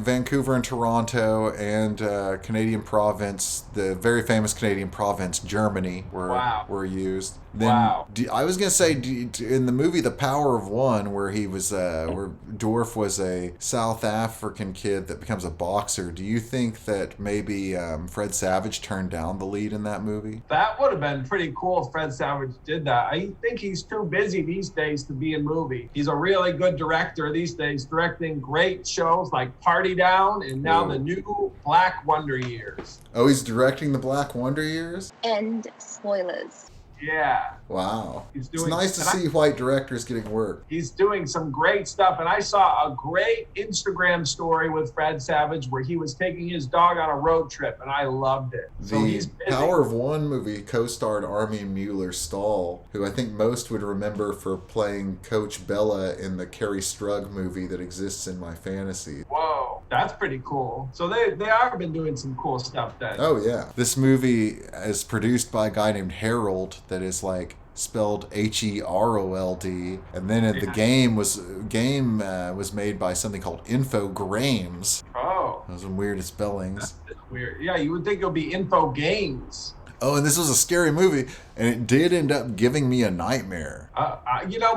Vancouver and Toronto and Canadian province, the very famous Canadian province, Germany, were used. Then, I was going to say, in the movie The Power of One, where he was, where Dorf was a South African kid that becomes a boxer, do you think that maybe Fred Savage turned down the lead in that movie? That would have been pretty cool if Fred Savage did that. I think he's too busy these days to be in movie. He's a really good director these days, directing great shows like Party Down and now the new Black Wonder Years. Oh, he's directing the Black Wonder Years? End spoilers. Yeah. Wow. It's nice to see white directors getting work. He's doing some great stuff. And I saw a great Instagram story with Fred Savage where he was taking his dog on a road trip, and I loved it. So he's busy. Power of One movie co-starred Army Mueller-Stahl, who I think most would remember for playing Coach Bella in the Carrie Strug movie that exists in my fantasy. Whoa, that's pretty cool. So they have been doing some cool stuff then. Oh, yeah. This movie is produced by a guy named Harold, that is like spelled Herold, and then the game was made by something called Infogrames. Oh, those are weird spellings. That's weird. Yeah, you would think it would be Info Games. Oh, and this was a scary movie, and it did end up giving me a nightmare.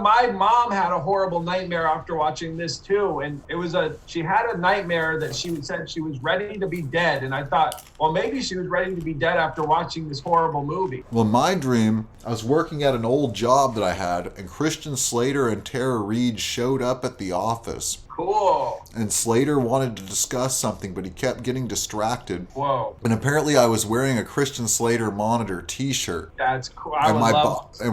My mom had a horrible nightmare after watching this too, and she had a nightmare that she said she was ready to be dead, and I thought, well, maybe she was ready to be dead after watching this horrible movie. Well, my dream, I was working at an old job that I had, and Christian Slater and Tara Reid showed up at the office. Cool. And Slater wanted to discuss something, but he kept getting distracted. Whoa. And apparently I was wearing a Christian Slater Monitor t-shirt. That's cool. And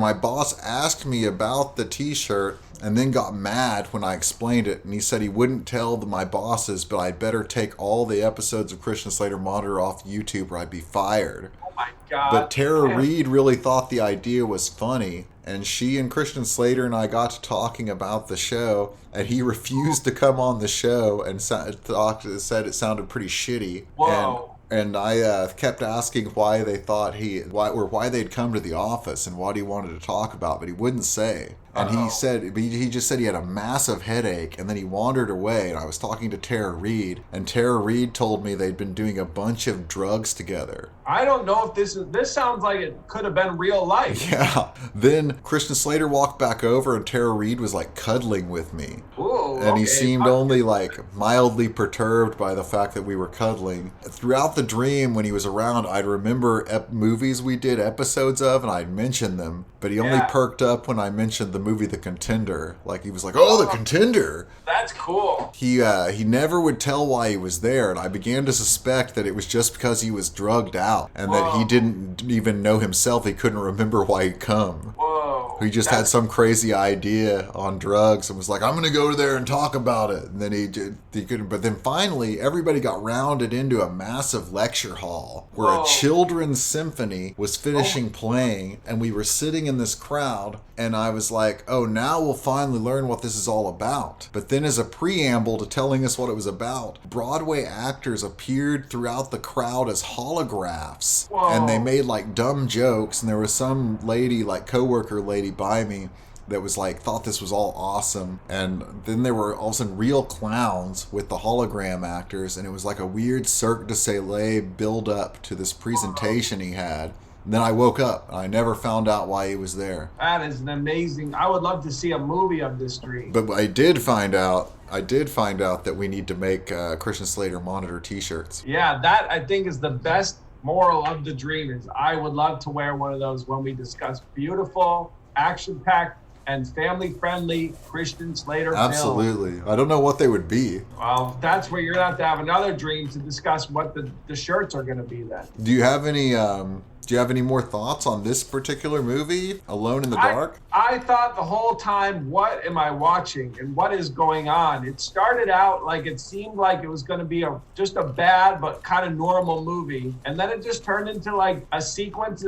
my boss asked me about the t-shirt and then got mad when I explained it. And he said he wouldn't tell my bosses, but I'd better take all the episodes of Christian Slater Monitor off YouTube or I'd be fired. Oh my God. But Tara Reid really thought the idea was funny. And she and Christian Slater and I got to talking about the show, and he refused to come on the show and said it sounded pretty shitty. Whoa. And I kept asking why they thought why they'd come to the office and what he wanted to talk about, but he wouldn't say. And he just said he had a massive headache, and then he wandered away. And I was talking to Tara Reid, and Tara Reid told me they'd been doing a bunch of drugs together. I don't know if this sounds like it could have been real life. Yeah. Then Christian Slater walked back over, and Tara Reid was like cuddling with me. Ooh, and he seemed only like mildly perturbed by the fact that we were cuddling. Throughout the dream, when he was around, I'd remember movies we did episodes of, and I'd mention them. But he only perked up when I mentioned the movie The Contender. Like he was like, "Oh, The Contender." That's cool. He never would tell why he was there, and I began to suspect that it was just because he was drugged out and that he didn't even know himself. He couldn't remember why he'd come. Whoa. He just had some crazy idea on drugs and was like, I'm going to go there and talk about it. And then he couldn't. But then finally, everybody got rounded into a massive lecture hall where a children's symphony was finishing playing. And we were sitting in this crowd. And I was like, oh, now we'll finally learn what this is all about. But then as a preamble to telling us what it was about, Broadway actors appeared throughout the crowd as holographs. Whoa. And they made like dumb jokes. And there was some lady, like coworker lady by me, that was like, thought this was all awesome. And then there were all of a sudden real clowns with the hologram actors. And it was like a weird Cirque du Soleil build up to this presentation he had. And then I woke up. I never found out why he was there. That is an amazing. I would love to see a movie of this dream. But I did find out that we need to make Christian Slater monitor t-shirts. Yeah, that I think is the best moral of the dream. Is I would love to wear one of those when we discuss beautiful, action-packed, and family-friendly Christian Slater films. Absolutely. I don't know what they would be. Well, that's where you're going to have another dream to discuss what the shirts are going to be then. Do you have any more thoughts on this particular movie, Alone in the Dark? I thought the whole time, what am I watching and what is going on? It started out like it seemed like it was going to be just a bad but kind of normal movie. And then it just turned into like a sequence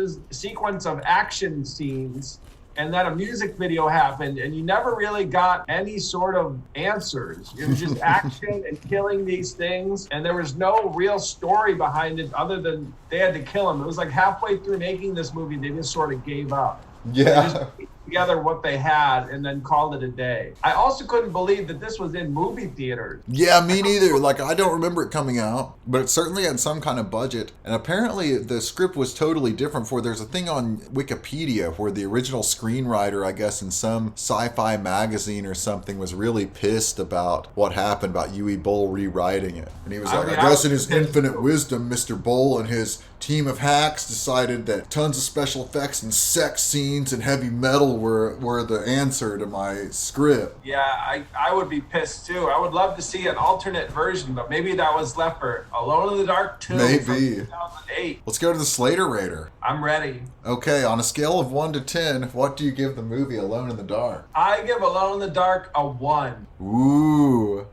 of action scenes. And then a music video happened, and you never really got any sort of answers. It was just action and killing these things, and there was no real story behind it other than they had to kill him. It was like halfway through making this movie, they just sort of gave up. Yeah. They just put together what they had and then called it a day. I also couldn't believe that this was in movie theaters. Yeah, me neither. Like, I don't remember it coming out, but it certainly had some kind of budget. And apparently the script was totally different there's a thing on Wikipedia where the original screenwriter, I guess, in some sci-fi magazine or something was really pissed about what happened about Uwe Boll rewriting it. And he was I guess in his infinite wisdom, Mr. Boll and his team of hacks decided that tons of special effects and sex scenes and heavy metal were the answer to my script. Yeah, I would be pissed too. I would love to see an alternate version, but maybe that was left for Alone in the Dark 2 maybe. From 2008. Let's go to the Slater Raider. I'm ready. Okay, on a scale of 1 to 10, what do you give the movie Alone in the Dark? I give Alone in the Dark a 1. Ooh.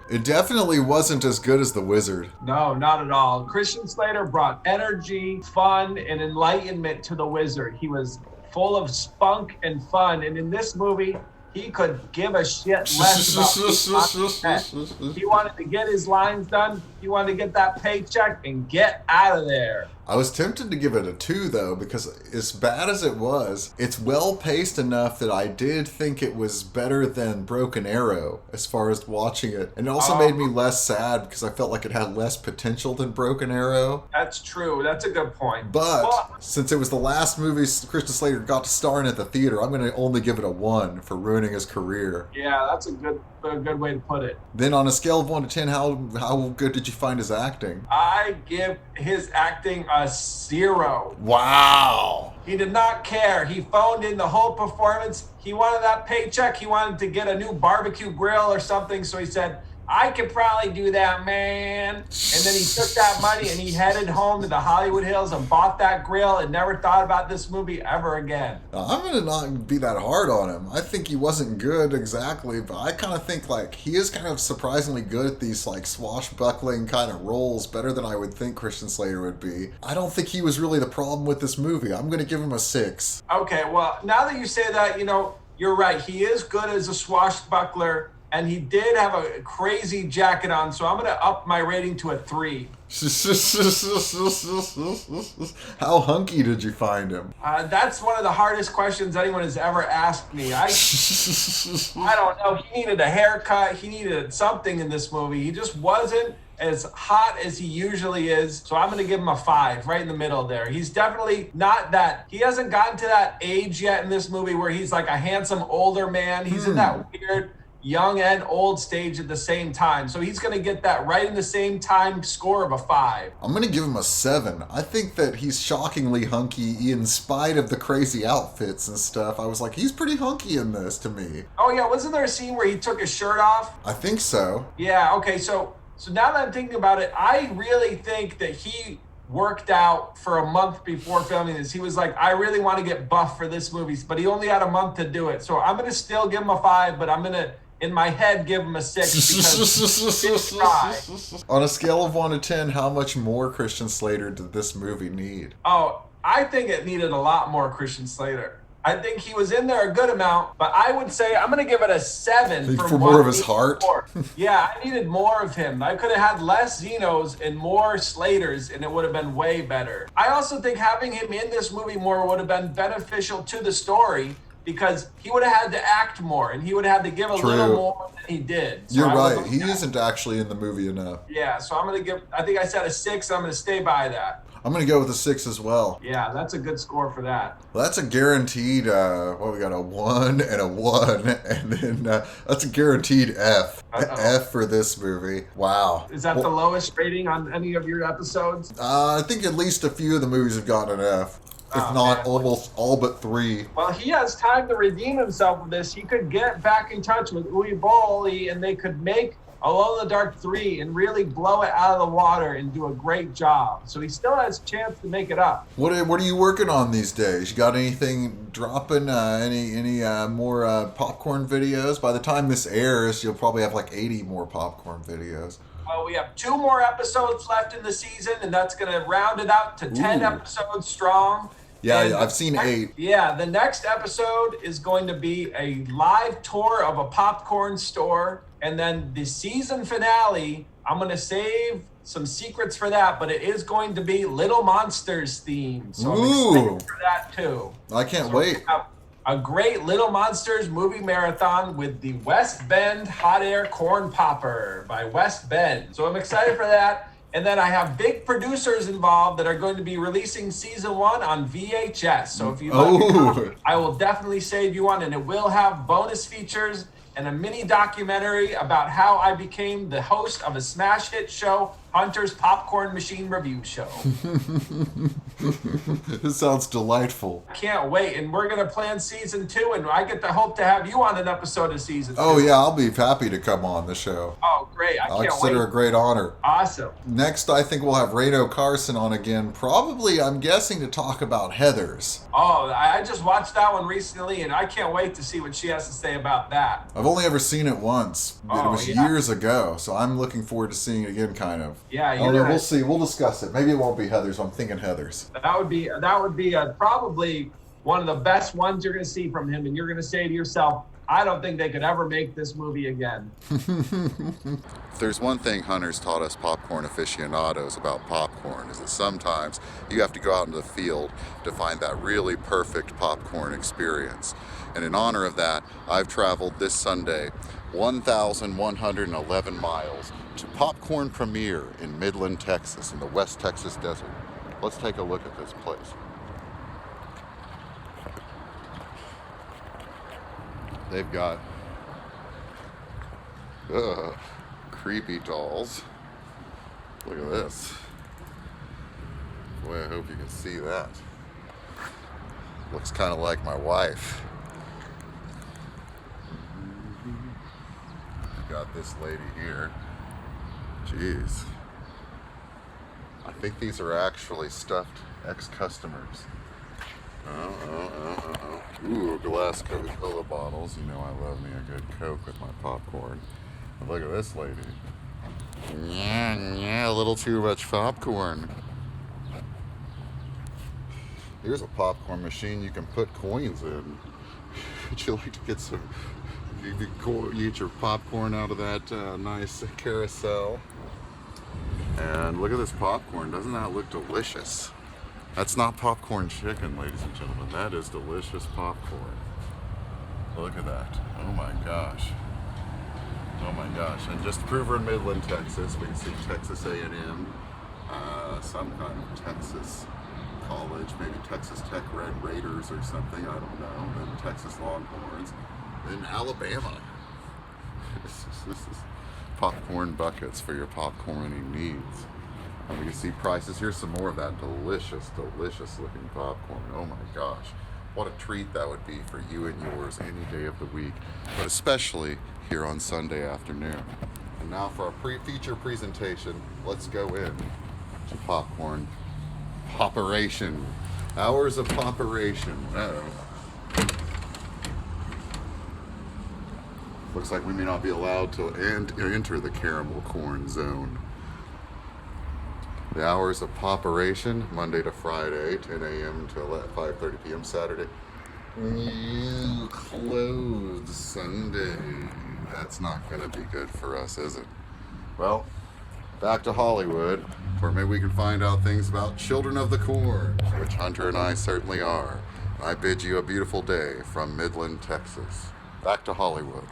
It definitely wasn't as good as The Wizard. No, not at all. Christian Slater brought energy, fun, and enlightenment to The Wizard. He was full of spunk and fun, and in this movie, he could give a shit less about He wanted to get his lines done. He wanted to get that paycheck and get out of there. I was tempted to give it a 2, though, because as bad as it was, it's well-paced enough that I did think it was better than Broken Arrow as far as watching it. And it also made me less sad because I felt like it had less potential than Broken Arrow. That's true. That's a good point. But since it was the last movie Christian Slater got to star in at the theater, I'm going to only give it a 1 for ruining his career. Yeah, that's a good way to put it. Then on a scale of 1 to 10, how good did you find his acting? I give his acting a 0. Wow. He did not care. He phoned in the whole performance. He wanted that paycheck. He wanted to get a new barbecue grill or something. So he said, I could probably do that, man. And then he took that money and he headed home to the Hollywood Hills and bought that grill and never thought about this movie ever again. I'm going to not be that hard on him. I think he wasn't good exactly, but I kind of think like he is kind of surprisingly good at these like swashbuckling kind of roles, better than I would think Christian Slater would be. I don't think he was really the problem with this movie. I'm going to give him a 6. Okay, well, now that you say that, you're right. He is good as a swashbuckler. And he did have a crazy jacket on, so I'm going to up my rating to a 3. How hunky did you find him? That's one of the hardest questions anyone has ever asked me. I don't know. He needed a haircut. He needed something in this movie. He just wasn't as hot as he usually is. So I'm going to give him a 5, right in the middle there. He's definitely not that. He hasn't gotten to that age yet in this movie where he's like a handsome older man. He's in that weird young and old stage at the same time. So he's going to get that right in the same time score of a 5. I'm going to give him a 7. I think that he's shockingly hunky in spite of the crazy outfits and stuff. I was like, he's pretty hunky in this to me. Oh yeah, wasn't there a scene where he took his shirt off? I think so. Yeah, okay, so now that I'm thinking about it, I really think that he worked out for a month before filming this. He was like, I really want to get buff for this movie, but he only had a month to do it. So I'm going to still give him a 5, but I'm going to, in my head, give him a 6 because he didn't try. On a scale of 1 to 10, how much more Christian Slater did this movie need? Oh, I think it needed a lot more Christian Slater. I think he was in there a good amount, but I would say I'm going to give it a 7 for more of his heart. Yeah, I needed more of him. I could have had less Zenos and more Slaters, and it would have been way better. I also think having him in this movie more would have been beneficial to the story because he would have had to act more, and he would have had to give a little more than he did. So You're right. He isn't actually in the movie enough. Yeah, so I'm going to give, I think I said a 6. I'm going to stay by that. I'm going to go with a 6 as well. Yeah, that's a good score for that. Well, that's a guaranteed, we got a 1 and a 1, and then that's a guaranteed F. F for this movie. Wow. Is that the lowest rating on any of your episodes? I think at least a few of the movies have gotten an F. If not, almost all but 3. Well, he has time to redeem himself with this. He could get back in touch with Uwe Boll, and they could make Alone in the Dark 3 and really blow it out of the water and do a great job. So he still has a chance to make it up. What are you working on these days? You got anything dropping? Any more popcorn videos? By the time this airs, you'll probably have like 80 more popcorn videos. Well, we have 2 more episodes left in the season, and that's going to round it out to 10 episodes strong. Yeah, And I've seen 8. Yeah, the next episode is going to be a live tour of a popcorn store. And then the season finale, I'm going to save some secrets for that, but it is going to be Little Monsters themed. So I'm excited for that too. I can't wait. A great Little Monsters movie marathon with the West Bend Hot Air Corn Popper by West Bend. So I'm excited for that. And then I have big producers involved that are going to be releasing season 1 on VHS. So if you like it, I will definitely save you one, and it will have bonus features and a mini documentary about how I became the host of a smash hit show, Hunter's Popcorn Machine Review Show. This sounds delightful. I can't wait, and we're going to plan season 2, and I get to hope to have you on an episode of season 2. Oh, yeah, I'll be happy to come on the show. Oh, great. I can't wait. I'll consider it a great honor. Awesome. Next, I think we'll have Reno Carson on again, probably, I'm guessing, to talk about Heathers. Oh, I just watched that one recently, and I can't wait to see what she has to say about that. I've only ever seen it once. It was years ago, so I'm looking forward to seeing it again, kind of. Yeah, you're right. We'll see. We'll discuss it. Maybe it won't be Heathers. I'm thinking Heathers. That would be probably one of the best ones you're going to see from him, and you're going to say to yourself, I don't think they could ever make this movie again. If there's one thing Hunter's taught us popcorn aficionados about popcorn is that sometimes you have to go out into the field to find that really perfect popcorn experience. And in honor of that, I've traveled this Sunday 1,111 miles to Popcorn Premier in Midland, Texas, in the West Texas desert. Let's take a look at this place. They've got creepy dolls. Look at this. Boy, I hope you can see that. Looks kind of like my wife. We've got this lady here. Jeez. I think these are actually stuffed ex-customers. Ooh, a glass Coca-Cola bottles. You know I love me a good Coke with my popcorn. But look at this lady. Yeah, a little too much popcorn. Here's a popcorn machine you can put coins in. Would you like to get some, you eat your popcorn out of that nice carousel? And look at this popcorn. Doesn't that look delicious? That's not popcorn chicken, ladies and gentlemen. That is delicious popcorn. Look at that. Oh my gosh. Oh my gosh. And just to prove we're in Midland, Texas, we can see Texas A&M, some kind of Texas college, maybe Texas Tech Red Raiders or something, I don't know. Then Texas Longhorns. Then Alabama. This is popcorn buckets for your popcorning needs. And we can see prices. Here's some more of that delicious, delicious looking popcorn. Oh my gosh. What a treat that would be for you and yours any day of the week, but especially here on Sunday afternoon. And now for our feature presentation, let's go in to Popcorn Operation. Hours of operation. Looks like we may not be allowed to enter the caramel corn zone. The hours of operation, Monday to Friday, 10 a.m. to 5:30 p.m. Saturday. Closed Sunday. That's not going to be good for us, is it? Well, back to Hollywood, where maybe we can find out things about Children of the Corn, which Hunter and I certainly are. I bid you a beautiful day from Midland, Texas. Back to Hollywood.